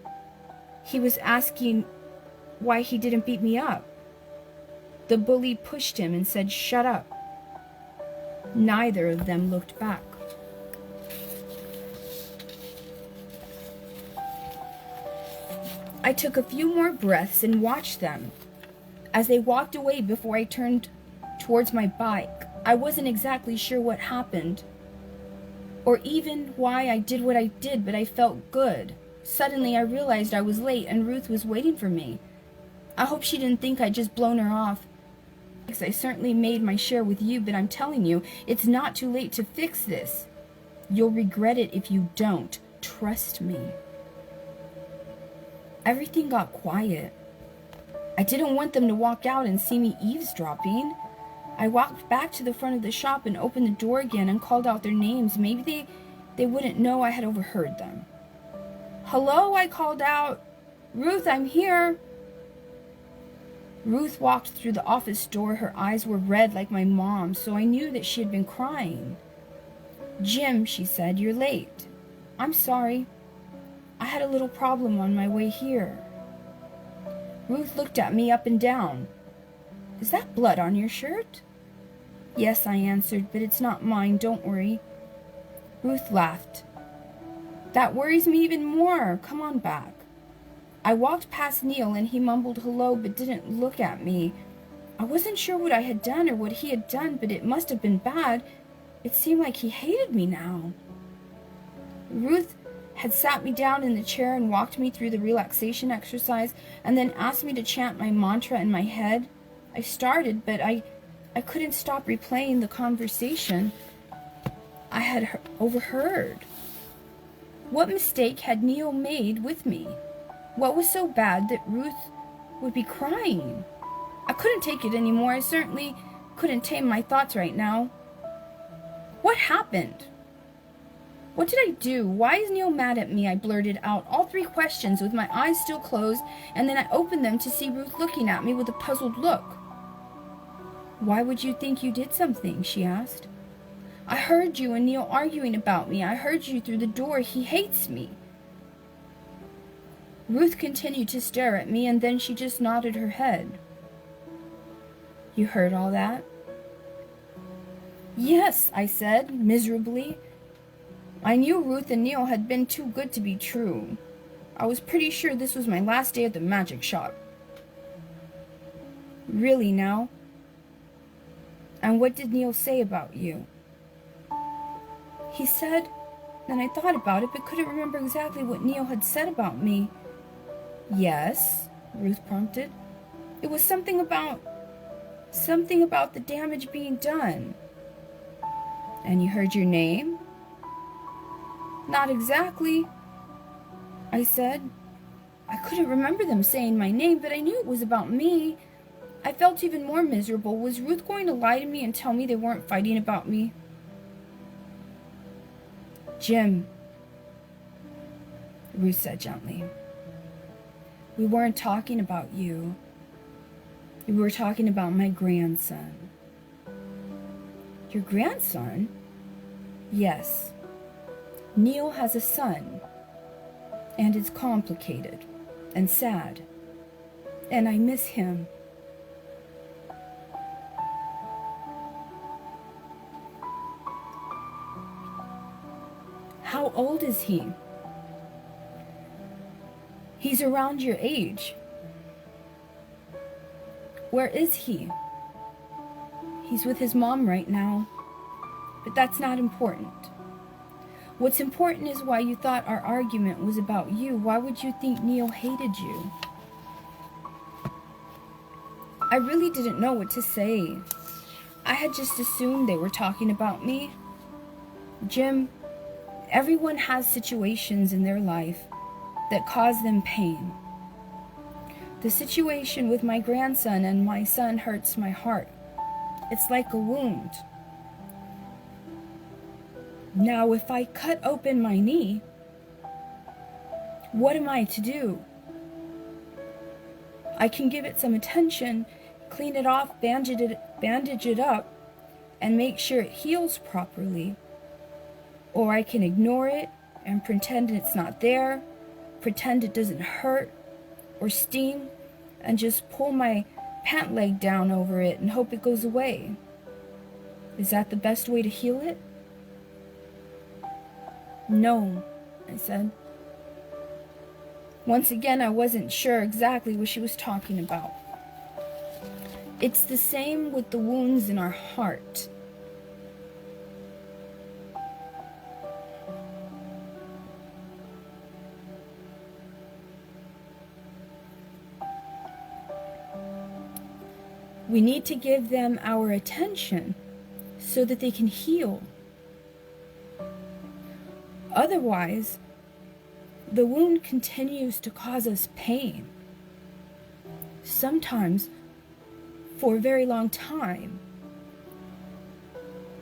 he was asking why he didn't beat me up. The bully pushed him and said, "Shut up." Neither of them looked back. I took a few more breaths and watched them as they walked away before I turned towards my bike. I wasn't exactly sure what happened or even why I did what I did, but I felt good. Suddenly I realized I was late and Ruth was waiting for me. I hope she didn't think I'd just blown her off. I certainly made my share with you, but I'm telling you, it's not too late to fix this. You'll regret it if you don't. Trust me. Everything got quiet. I didn't want them to walk out and see me eavesdropping. I walked back to the front of the shop and opened the door again and called out their names. Maybe they wouldn't know I had overheard them. "Hello," I called out. "Ruth, I'm here." Ruth walked through the office door. Her eyes were red like my mom's, so I knew that she had been crying. "Jim," she said, "you're late." "I'm sorry. I had a little problem on my way here." Ruth looked at me up and down. "Is that blood on your shirt?" "Yes," I answered, "but it's not mine, don't worry." Ruth laughed. "That worries me even more. Come on back." I walked past Neil and he mumbled hello but didn't look at me. I wasn't sure what I had done or what he had done, but it must have been bad. It seemed like he hated me now. Ruth had sat me down in the chair and walked me through the relaxation exercise and then asked me to chant my mantra in my head. I started, but I couldn't stop replaying the conversation I had overheard. What mistake had Neil made with me? What was so bad that Ruth would be crying? I couldn't take it anymore. I certainly couldn't tame my thoughts right now. What happened? What did I do? Why is Neil mad at me? I blurted out all three questions with my eyes still closed, and then I opened them to see Ruth looking at me with a puzzled look. "Why would you think you did something?" she asked. "I heard you and Neil arguing about me. I heard you through the door. He hates me." Ruth continued to stare at me, and then she just nodded her head. "You heard all that?" "Yes," I said, miserably. I knew Ruth and Neil had been too good to be true. I was pretty sure this was my last day at the magic shop. "Really now? And what did Neil say about you?" "He said," then I thought about it but couldn't remember exactly what Neil had said about me. "Yes," Ruth prompted. "It was something about the damage being done." "And you heard your name?" "Not exactly," I said. I couldn't remember them saying my name, but I knew it was about me. I felt even more miserable. Was Ruth going to lie to me and tell me they weren't fighting about me? "Jim," Ruth said gently, "we weren't talking about you. We were talking about my grandson." "Your grandson?" "Yes. Neil has a son, and it's complicated and sad, and I miss him." "How old is he?" "He's around your age." "Where is he?" "He's with his mom right now, but that's not important. What's important is why you thought our argument was about you. Why would you think Neil hated you?" I really didn't know what to say. I had just assumed they were talking about me. "Jim, everyone has situations in their life that cause them pain. The situation with my grandson and my son hurts my heart. It's like a wound. Now, if I cut open my knee, what am I to do? I can give it some attention, clean it off, bandage it up, and make sure it heals properly. Or I can ignore it and pretend it's not there, pretend it doesn't hurt or sting, and just pull my pant leg down over it and hope it goes away. Is that the best way to heal it? No, I said. Once again, I wasn't sure exactly what she was talking about. It's the same with the wounds in our heart. We need to give them our attention so that they can heal. Otherwise, the wound continues to cause us pain. Sometimes, for a very long time,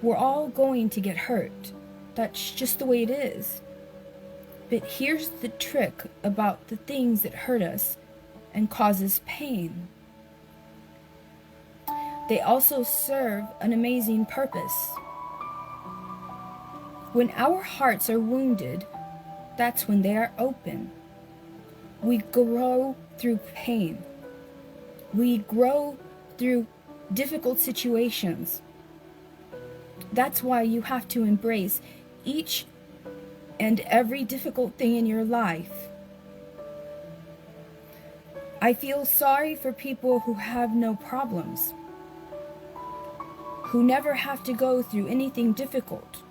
we're all going to get hurt. That's just the way it is. But here's the trick about the things that hurt us and cause us pain. They also serve an amazing purpose. When our hearts are wounded, that's when they are open. We grow through pain. We grow through difficult situations. That's why you have to embrace each and every difficult thing in your life. I feel sorry for people who have no problems, who never have to go through anything difficult.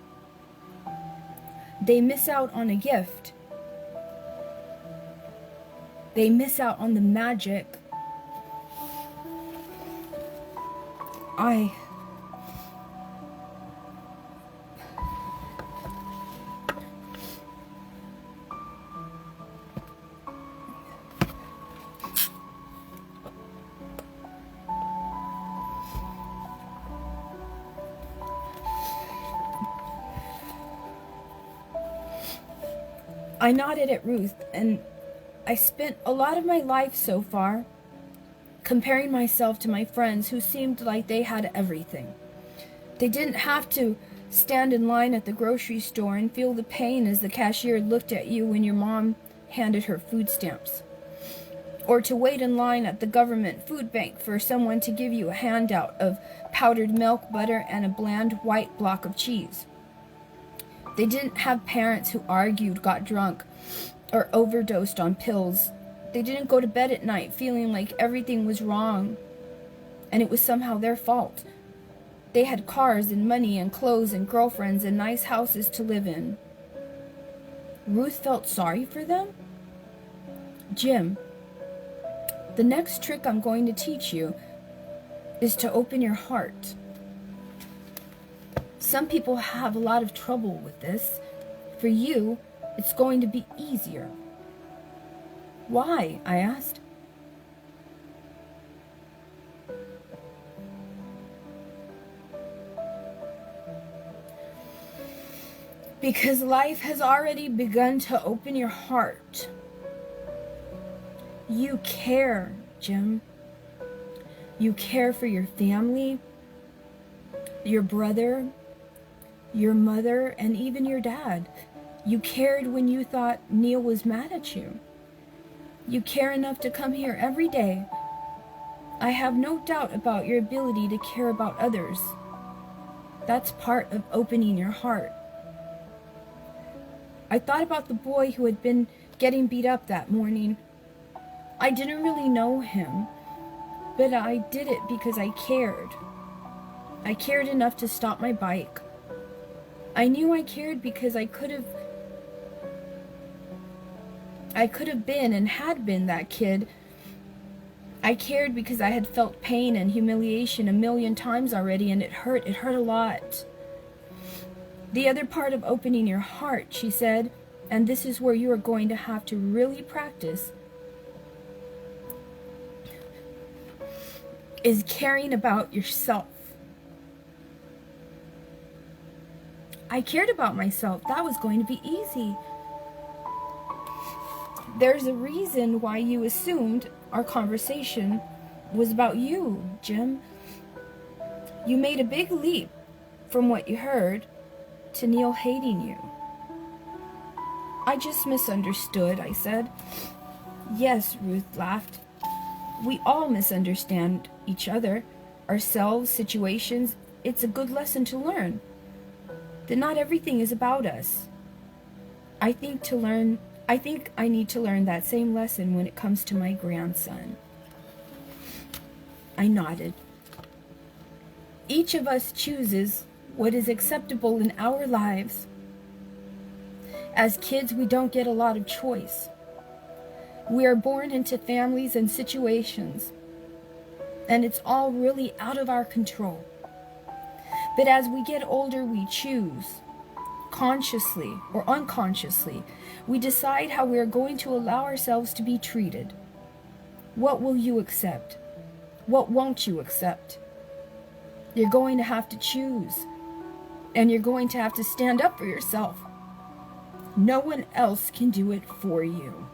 They miss out on a gift. They miss out on the magic. I nodded at Ruth, and I spent a lot of my life so far comparing myself to my friends who seemed like they had everything. They didn't have to stand in line at the grocery store and feel the pain as the cashier looked at you when your mom handed her food stamps, or to wait in line at the government food bank for someone to give you a handout of powdered milk, butter, and a bland white block of cheese. They didn't have parents who argued, got drunk, or overdosed on pills. They didn't go to bed at night feeling like everything was wrong and it was somehow their fault. They had cars and money and clothes and girlfriends and nice houses to live in. Ruth felt sorry for them? Jim, the next trick I'm going to teach you is to open your heart. Some people have a lot of trouble with this. For you, it's going to be easier. Why? I asked. Because life has already begun to open your heart. You care, Jim. You care for your family, your brother, your mother, and even your dad. You cared when you thought Neil was mad at you. You care enough to come here every day. I have no doubt about your ability to care about others. That's part of opening your heart. I thought about the boy who had been getting beat up that morning. I didn't really know him, but I did it because I cared. I cared enough to stop my bike. I knew I cared because I could have been and had been that kid. I cared because I had felt pain and humiliation a million times already, and it hurt a lot. The other part of opening your heart, she said, and this is where you are going to have to really practice, is caring about yourself. I cared about myself. That was going to be easy. There's a reason why you assumed our conversation was about you, Jim. You made a big leap from what you heard to Neil hating you. I just misunderstood, I said. Yes, Ruth laughed. We all misunderstand each other, ourselves, situations. It's a good lesson to learn. That not everything is about us. I think I need to learn that same lesson when it comes to my grandson. I nodded. Each of us chooses what is acceptable in our lives. As kids, we don't get a lot of choice. We are born into families and situations, and it's all really out of our control. But as we get older, we choose. Consciously or unconsciously, we decide how we are going to allow ourselves to be treated. What will you accept? What won't you accept? You're going to have to choose, and you're going to have to stand up for yourself. No one else can do it for you.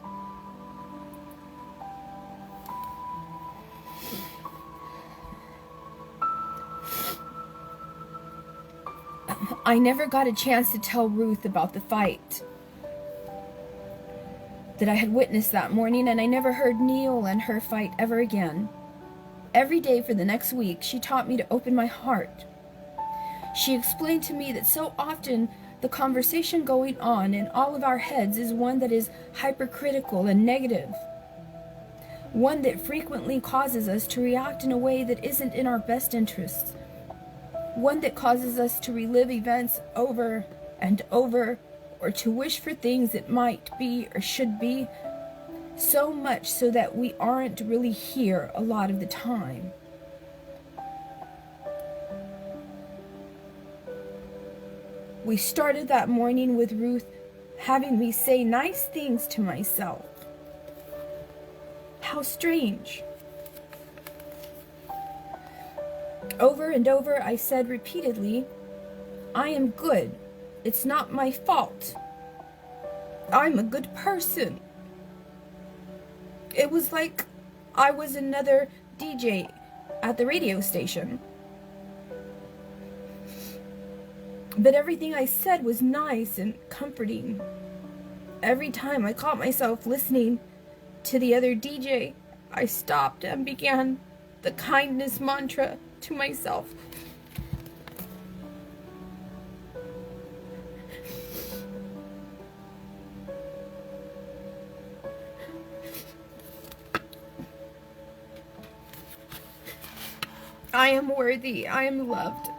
I never got a chance to tell Ruth about the fight that I had witnessed that morning, and I never heard Neil and her fight ever again. Every day for the next week, she taught me to open my heart. She explained to me that so often the conversation going on in all of our heads is one that is hypercritical and negative. One that frequently causes us to react in a way that isn't in our best interests. One that causes us to relive events over and over, or to wish for things that might be or should be, so much so that we aren't really here a lot of the time. We started that morning with Ruth having me say nice things to myself. How strange. Over and over, I said repeatedly, I am good. It's not my fault. I'm a good person. It was like I was another DJ at the radio station. But everything I said was nice and comforting. Every time I caught myself listening to the other DJ, I stopped and began the kindness mantra to myself. I am worthy. I am loved.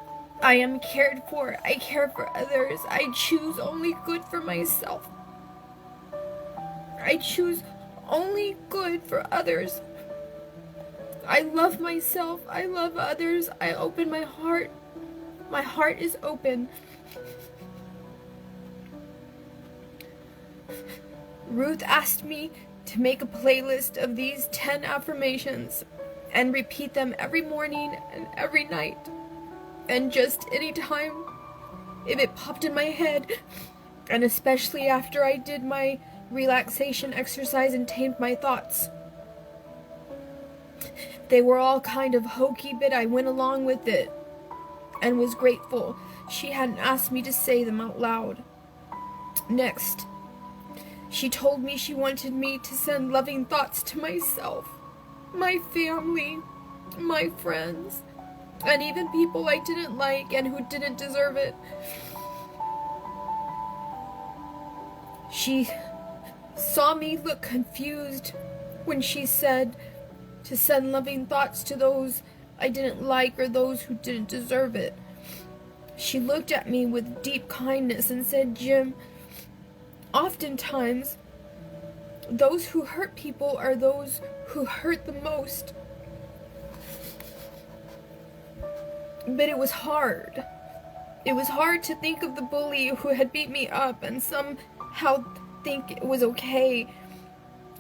I am cared for. I care for others. I choose only good for myself. I choose only good for others. I love myself. I love others. I open my heart. My heart is open. Ruth asked me to make a playlist of these 10 affirmations and repeat them every morning and every night. And just any time, if it popped in my head, and especially after I did my relaxation exercise and tamed my thoughts. They were all kind of hokey, but I went along with it and was grateful she hadn't asked me to say them out loud. Next, she told me she wanted me to send loving thoughts to myself, my family, my friends, and even people I didn't like and who didn't deserve it. She saw me look confused when she said to send loving thoughts to those I didn't like or those who didn't deserve it. She looked at me with deep kindness and said, Jim, oftentimes, those who hurt people are those who hurt the most. But it was hard. It was hard to think of the bully who had beat me up and somehow think it was okay.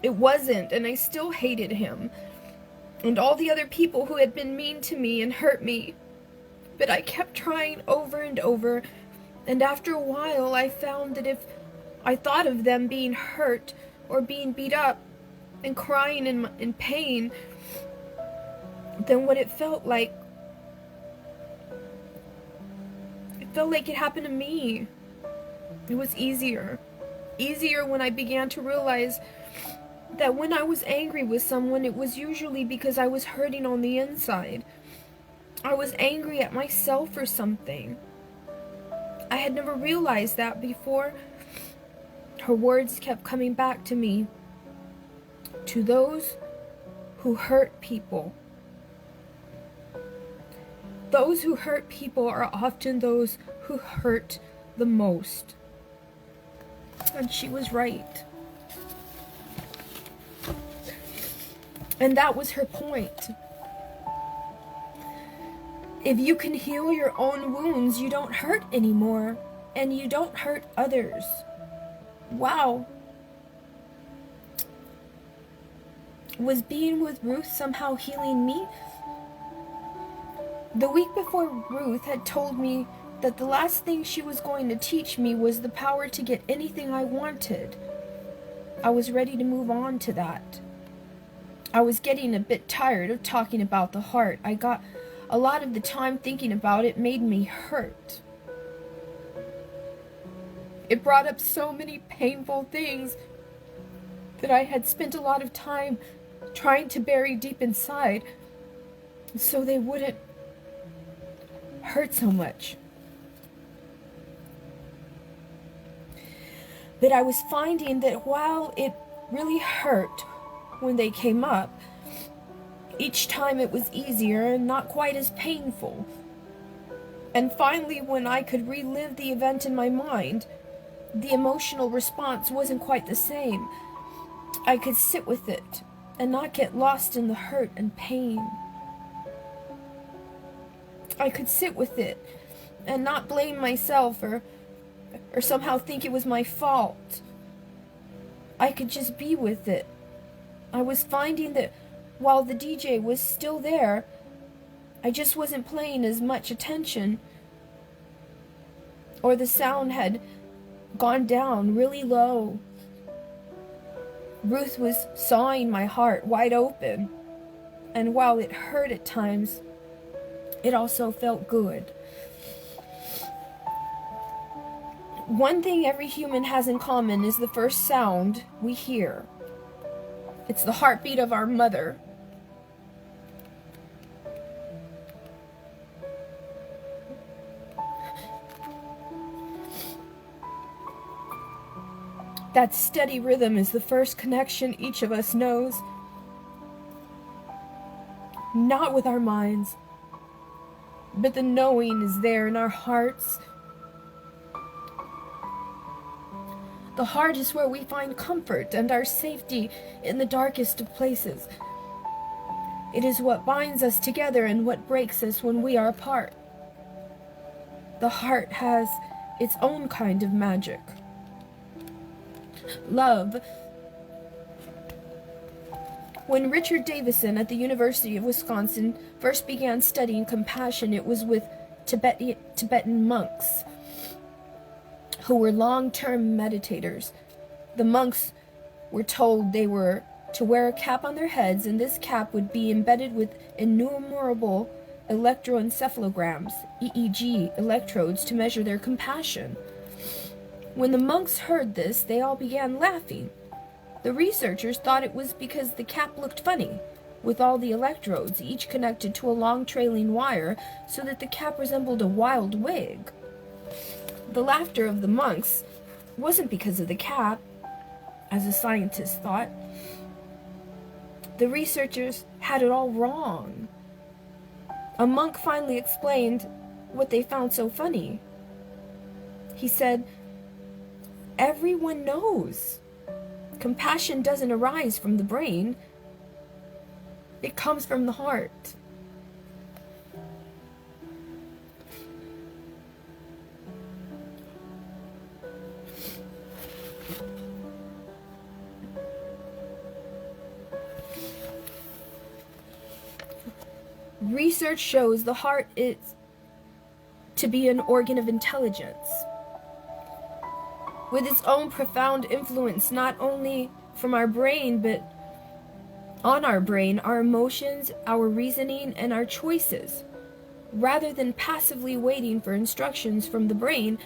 It wasn't, and I still hated him. And all the other people who had been mean to me and hurt me. But I kept trying over and over And after a while, I found that if I thought of them being hurt or being beat up and crying in pain, then what it felt like it happened to me. It was easier when I began to realize that when I was angry with someone, it was usually because I was hurting on the inside. I was angry at myself for something. I had never realized that before. Her words kept coming back to me. To those who hurt people. Those who hurt people are often those who hurt the most. And she was right. And that was her point. If you can heal your own wounds, you don't hurt anymore, and you don't hurt others. Wow. Was being with Ruth somehow healing me? The week before, Ruth had told me that the last thing she was going to teach me was the power to get anything I wanted. I was ready to move on to that. I was getting a bit tired of talking about the heart. I got a lot of the time thinking about it made me hurt. It brought up so many painful things that I had spent a lot of time trying to bury deep inside so they wouldn't hurt so much. That I was finding that while it really hurt when they came up, each time it was easier and not quite as painful. And finally, when I could relive the event in my mind, the emotional response wasn't quite the same. I could sit with it and not get lost in the hurt and pain. I could sit with it and not blame myself or somehow think it was my fault. I could just be with it. I was finding that while the DJ was still there, I just wasn't paying as much attention, or the sound had gone down really low. Ruth was sawing my heart wide open, and while it hurt at times, it also felt good. One thing every human has in common is the first sound we hear. It's the heartbeat of our mother. That steady rhythm is the first connection each of us knows. Not with our minds, but the knowing is there in our hearts. The heart is where we find comfort and our safety in the darkest of places. It is what binds us together and what breaks us when we are apart. The heart has its own kind of magic. Love. When Richard Davison at the University of Wisconsin first began studying compassion, it was with Tibetan monks who were long-term meditators. The monks were told they were to wear a cap on their heads, and this cap would be embedded with innumerable electroencephalograms, EEG electrodes, to measure their compassion. When the monks heard this, they all began laughing. The researchers thought it was because the cap looked funny, with all the electrodes, each connected to a long trailing wire, so that the cap resembled a wild wig. The laughter of the monks wasn't because of the cap, as the scientists thought. The researchers had it all wrong. A monk finally explained what they found so funny. He said, "Everyone knows. Compassion doesn't arise from the brain. It comes from the heart." Research shows the heart is to be an organ of intelligence. with its own profound influence not only from our brain, but on our brain, our emotions, our reasoning, and our choices. Rather than passively waiting for instructions from the brain,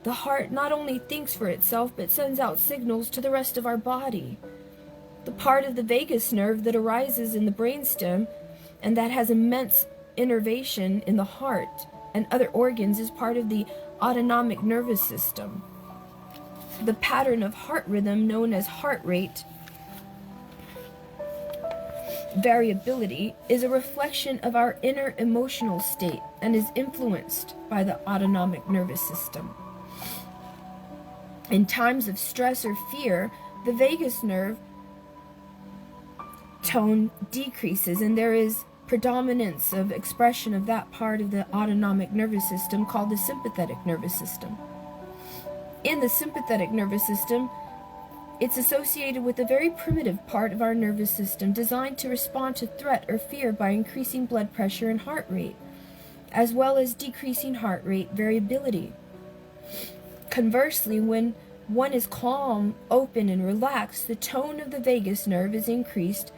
the heart not only thinks for itself, but sends out signals to the rest of our body. The part of the vagus nerve that arises in the brainstem and that has immense innervation in the heart and other organs is part of the autonomic nervous system. The pattern of heart rhythm, known as heart rate variability, is a reflection of our inner emotional state and is influenced by the autonomic nervous system. In times of stress or fear, the vagus nerve tone decreases, and there is predominance of expression of that part of the autonomic nervous system called the sympathetic nervous system. In the sympathetic nervous system, it's associated with a very primitive part of our nervous system designed to respond to threat or fear by increasing blood pressure and heart rate, as well as decreasing heart rate variability. Conversely, when one is calm, open, and relaxed, the tone of the vagus nerve is increased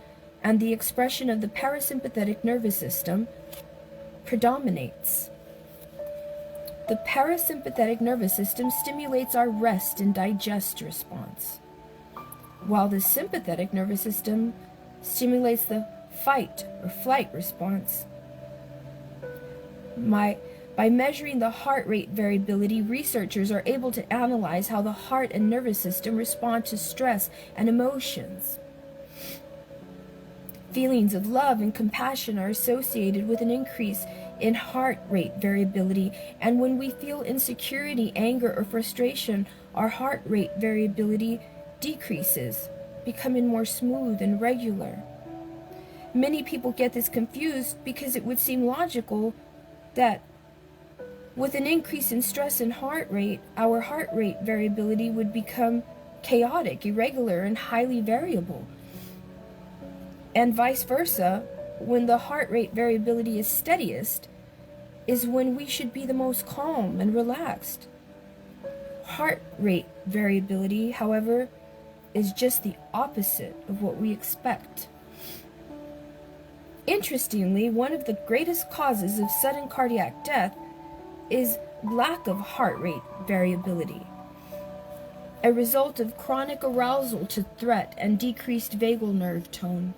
and the expression of the parasympathetic nervous system predominates. The parasympathetic nervous system stimulates our rest and digest response, while the sympathetic nervous system stimulates the fight or flight response. By measuring the heart rate variability, researchers are able to analyze how the heart and nervous system respond to stress and emotions. Feelings of love and compassion are associated with an increase in heart rate variability, and when we feel insecurity, anger, or frustration, our heart rate variability decreases, becoming more smooth and regular. Many people get this confused because it would seem logical that with an increase in stress and heart rate, our heart rate variability would become chaotic, irregular, and highly variable. And vice versa, when the heart rate variability is steadiest, is when we should be the most calm and relaxed. Heart rate variability, however, is just the opposite of what we expect. Interestingly, one of the greatest causes of sudden cardiac death is lack of heart rate variability, a result of chronic arousal to threat and decreased vagal nerve tone.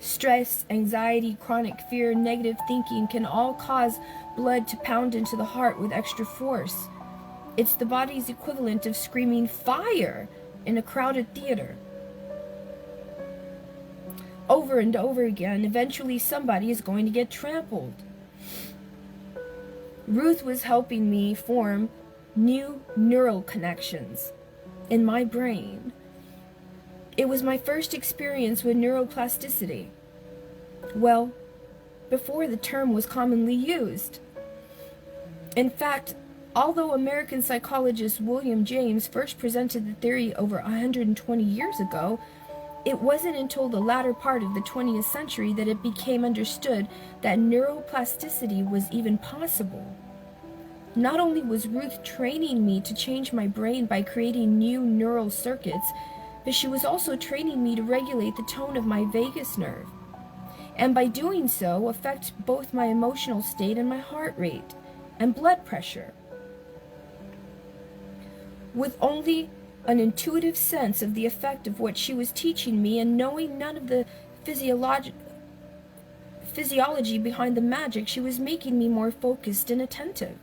Stress, anxiety, chronic fear, negative thinking can all cause blood to pound into the heart with extra force. It's the body's equivalent of screaming fire in a crowded theater. Over and over again, eventually somebody is going to get trampled. Ruth was helping me form new neural connections in my brain. It was my first experience with neuroplasticity. Well, before the term was commonly used. In fact, although American psychologist William James first presented the theory over 120 years ago, it wasn't until the latter part of the 20th century that it became understood that neuroplasticity was even possible. Not only was Ruth training me to change my brain by creating new neural circuits, but she was also training me to regulate the tone of my vagus nerve, and by doing so, affect both my emotional state and my heart rate and blood pressure. With only an intuitive sense of the effect of what she was teaching me and knowing none of the physiology behind the magic, she was making me more focused and attentive,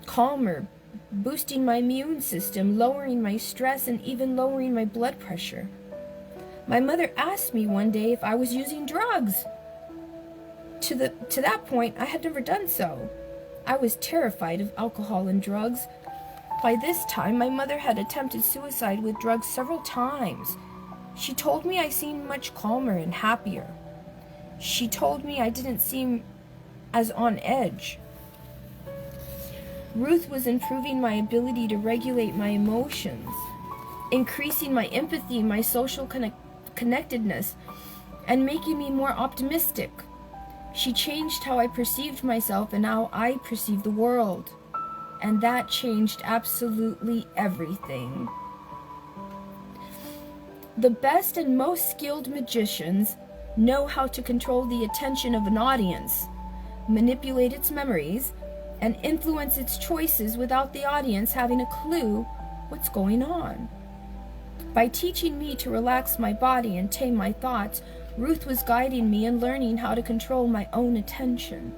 calmer, boosting my immune system, lowering my stress, and even lowering my blood pressure. My mother asked me one day if I was using drugs. To that point, I had never done so. I was terrified of alcohol and drugs. By this time, my mother had attempted suicide with drugs several times. She told me I seemed much calmer and happier. She told me I didn't seem as on edge. Ruth was improving my ability to regulate my emotions, increasing my empathy, my social connectedness, and making me more optimistic. She changed how I perceived myself and how I perceived the world. and that changed absolutely everything. The best and most skilled magicians know how to control the attention of an audience, manipulate its memories, and influence its choices without the audience having a clue what's going on. By teaching me to relax my body and tame my thoughts, Ruth was guiding me in learning how to control my own attention.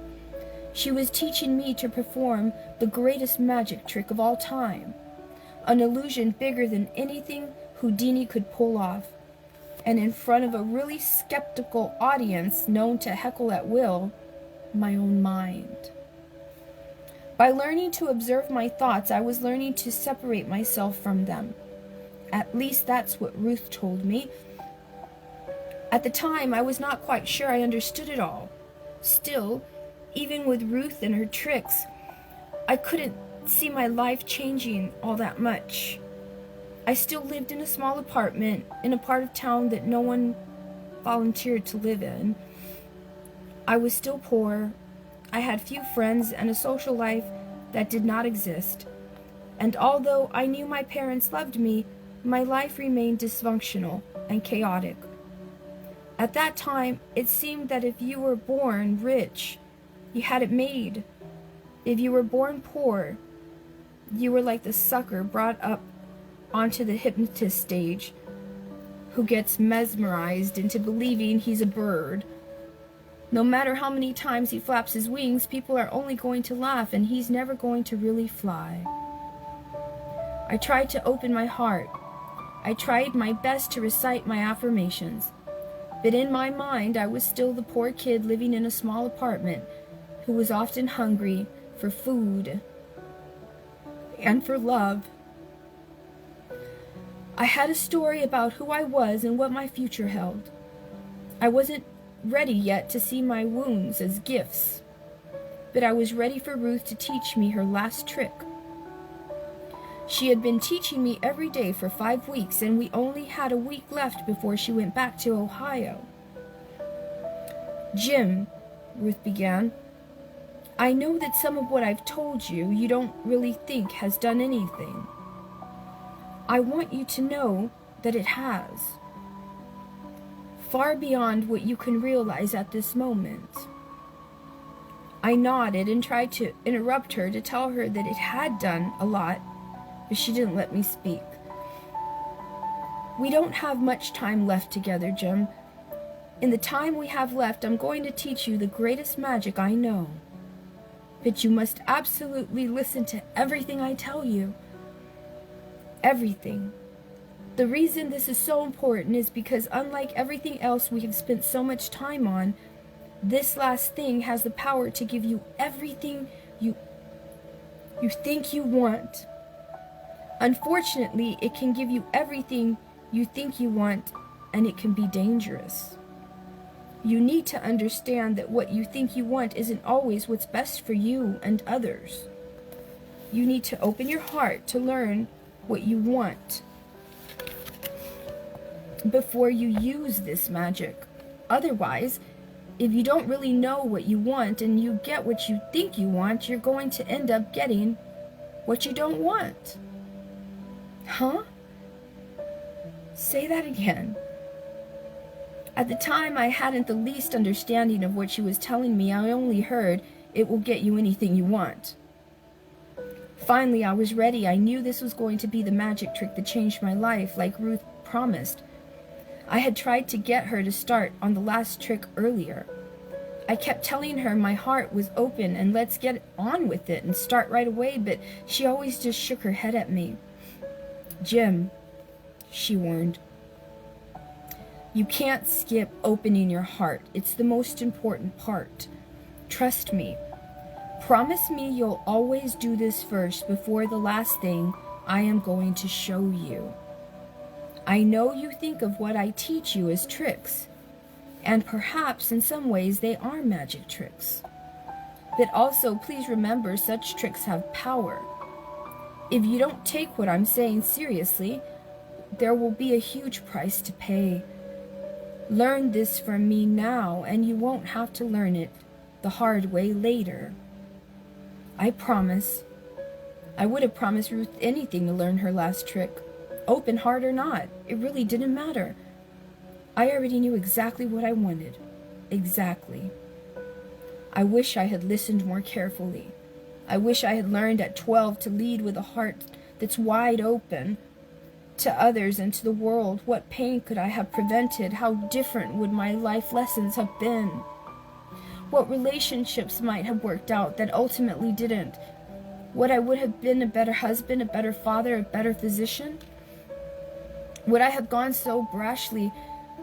She was teaching me to perform the greatest magic trick of all time, an illusion bigger than anything Houdini could pull off, and in front of a really skeptical audience known to heckle at will, my own mind. By learning to observe my thoughts, I was learning to separate myself from them. At least that's what Ruth told me. At the time, I was not quite sure I understood it all. Still, even with Ruth and her tricks, I couldn't see my life changing all that much. I still lived in a small apartment in a part of town that no one volunteered to live in. I was still poor. I had few friends and a social life that did not exist. And although I knew my parents loved me, my life remained dysfunctional and chaotic. At that time, it seemed that if you were born rich, you had it made. If you were born poor, you were like the sucker brought up onto the hypnotist stage who gets mesmerized into believing he's a bird. No matter how many times he flaps his wings, people are only going to laugh and he's never going to really fly. I tried to open my heart. I tried my best to recite my affirmations. But in my mind, I was still the poor kid living in a small apartment who was often hungry for food and for love. I had a story about who I was and what my future held. I wasn't ready yet to see my wounds as gifts, but I was ready for Ruth to teach me her last trick. She had been teaching me every day for 5 weeks, and we only had a week left before she went back to Ohio. Jim, Ruth began, I know that some of what I've told you, you don't really think has done anything. I want you to know that it has. Far beyond what you can realize at this moment. I nodded and tried to interrupt her to tell her that it had done a lot, but she didn't let me speak. We don't have much time left together, Jim. In the time we have left, I'm going to teach you the greatest magic I know. But you must absolutely listen to everything I tell you. Everything. The reason this is so important is because unlike everything else we have spent so much time on, this last thing has the power to give you everything you think you want. Unfortunately, it can give you everything you think you want, and it can be dangerous. You need to understand that what you think you want isn't always what's best for you and others. You need to open your heart to learn what you want before you use this magic. Otherwise, if you don't really know what you want and you get what you think you want, you're going to end up getting what you don't want. Huh? Say that again. At the time, I hadn't the least understanding of what she was telling me. I only heard, it will get you anything you want. Finally, I was ready. I knew this was going to be the magic trick that changed my life, like Ruth promised. I had tried to get her to start on the last trick earlier. I kept telling her my heart was open and let's get on with it and start right away, but she always just shook her head at me. Jim, she warned, you can't skip opening your heart. It's the most important part. Trust me. Promise me you'll always do this first before the last thing I am going to show you. I know you think of what I teach you as tricks, and perhaps in some ways they are magic tricks. But also, please remember, such tricks have power. If you don't take what I'm saying seriously, there will be a huge price to pay. Learn this from me now, and you won't have to learn it the hard way later. I promise I would have promised Ruth anything to learn her last trick. Open heart or not, it really didn't matter. I already knew exactly what I wanted. Exactly. I wish I had listened more carefully. I wish I had learned at 12 to lead with a heart that's wide open to others and to the world. What pain could I have prevented? How different would my life lessons have been? What relationships might have worked out that ultimately didn't? Would I would have been a better husband, a better father, a better physician? Would I have gone so brashly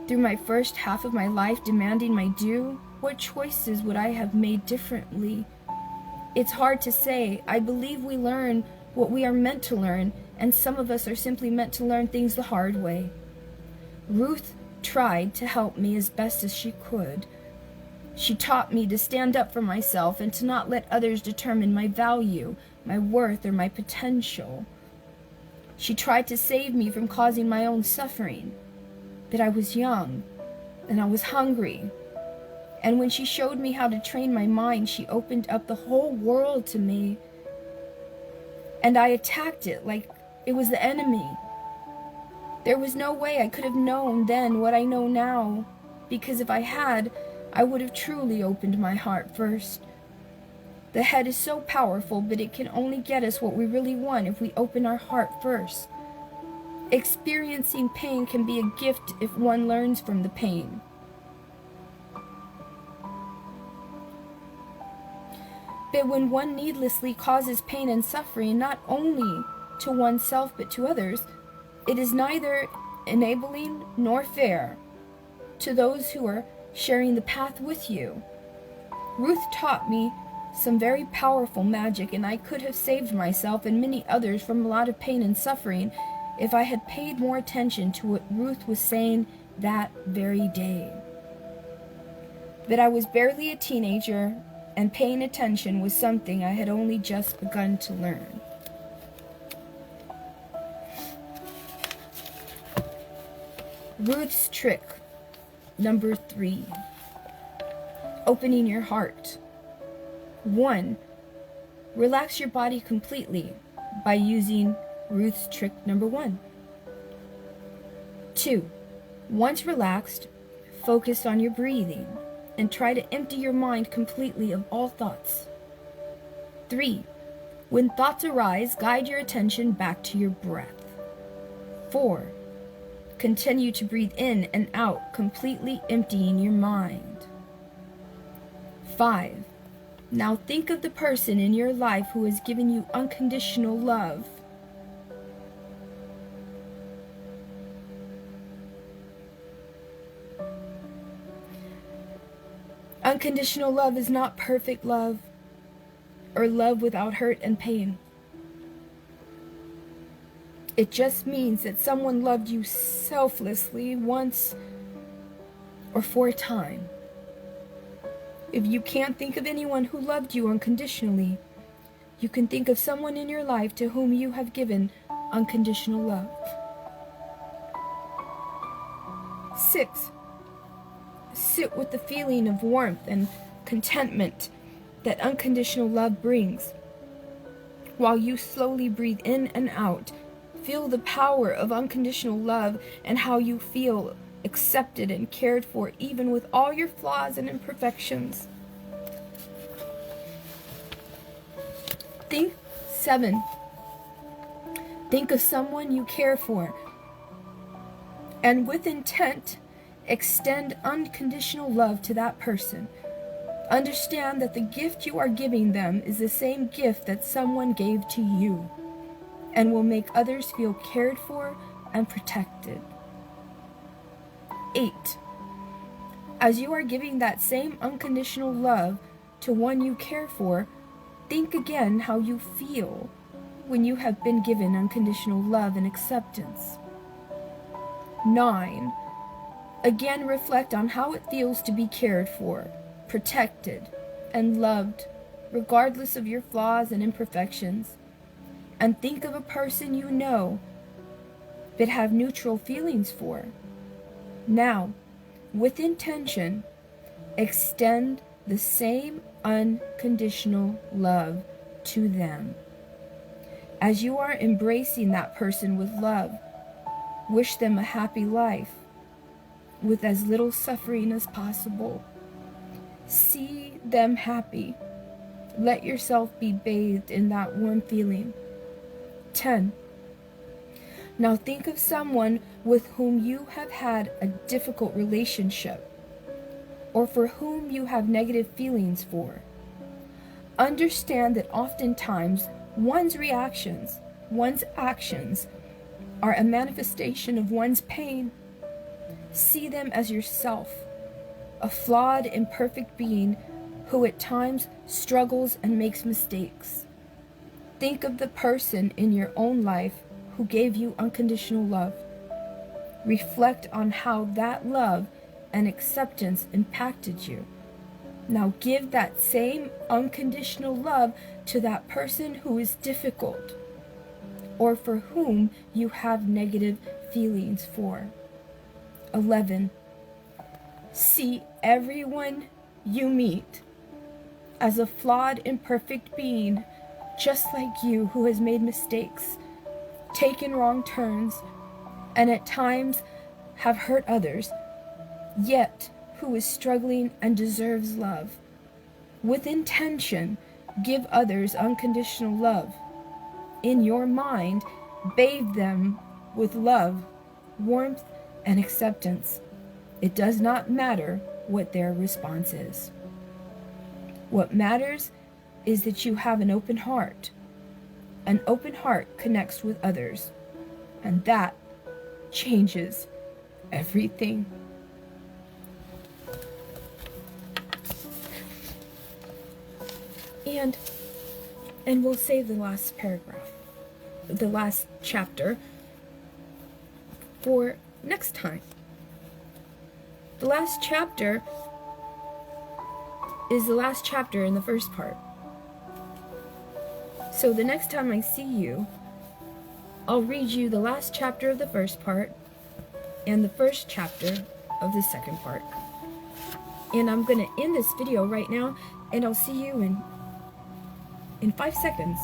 through my first half of my life demanding my due? What choices would I have made differently? It's hard to say. I believe we learn what we are meant to learn, and some of us are simply meant to learn things the hard way. Ruth tried to help me as best as she could. She taught me to stand up for myself and to not let others determine my value, my worth, or my potential. She tried to save me from causing my own suffering. But I was young, and I was hungry. And when she showed me how to train my mind, she opened up the whole world to me. And I attacked it like it was the enemy. There was no way I could have known then what I know now, because if I had, I would have truly opened my heart first. The head is so powerful, but it can only get us what we really want if we open our heart first. Experiencing pain can be a gift if one learns from the pain. But when one needlessly causes pain and suffering, not only to oneself but to others, it is neither enabling nor fair to those who are sharing the path with you. Ruth taught me some very powerful magic, and I could have saved myself and many others from a lot of pain and suffering if I had paid more attention to what Ruth was saying that very day. But I was barely a teenager, and paying attention was something I had only just begun to learn. Ruth's trick, number 3. Opening your heart. 1. Relax your body completely by using Ruth's trick number 1. 2. Once relaxed, focus on your breathing and try to empty your mind completely of all thoughts. 3. When thoughts arise, guide your attention back to your breath. 4. Continue to breathe in and out, completely emptying your mind. 5. Now think of the person in your life who has given you unconditional love. Unconditional love is not perfect love or love without hurt and pain. It just means that someone loved you selflessly once or for a time. If you can't think of anyone who loved you unconditionally, you can think of someone in your life to whom you have given unconditional love. 6. Sit with the feeling of warmth and contentment that unconditional love brings. While you slowly breathe in and out, feel the power of unconditional love and how you feel accepted and cared for, even with all your flaws and imperfections. 7. Think of someone you care for, and with intent, extend unconditional love to that person. Understand that the gift you are giving them is the same gift that someone gave to you, and will make others feel cared for and protected. 8. As you are giving that same unconditional love to one you care for, think again how you feel when you have been given unconditional love and acceptance. 9. Again, reflect on how it feels to be cared for, protected, and loved, regardless of your flaws and imperfections. And think of a person you know, but have neutral feelings for. Now, with intention, extend the same unconditional love to them. As you are embracing that person with love, wish them a happy life with as little suffering as possible. See them happy. Let yourself be bathed in that warm feeling. 10. Now think of someone with whom you have had a difficult relationship, or for whom you have negative feelings for. Understand that oftentimes one's reactions, one's actions, are a manifestation of one's pain. See them as yourself, a flawed, imperfect being who at times struggles and makes mistakes. Think of the person in your own life who gave you unconditional love. Reflect on how that love and acceptance impacted you. Now give that same unconditional love to that person who is difficult, or for whom you have negative feelings for. 11. See everyone you meet as a flawed, imperfect being, just like you, who has made mistakes, taken wrong turns, and at times have hurt others, yet who is struggling and deserves love. With intention, give others unconditional love. In your mind, bathe them with love, warmth, and acceptance. It does not matter what their response is. What matters is that you have an open heart. An open heart connects with others, and that changes everything. And we'll save the last paragraph, the last chapter, for next time. The last chapter is the last chapter in the first part. So the next time I see you, I'll read you the last chapter of the first part and the first chapter of the second part. And I'm going to end this video right now, and I'll see you in 5 seconds.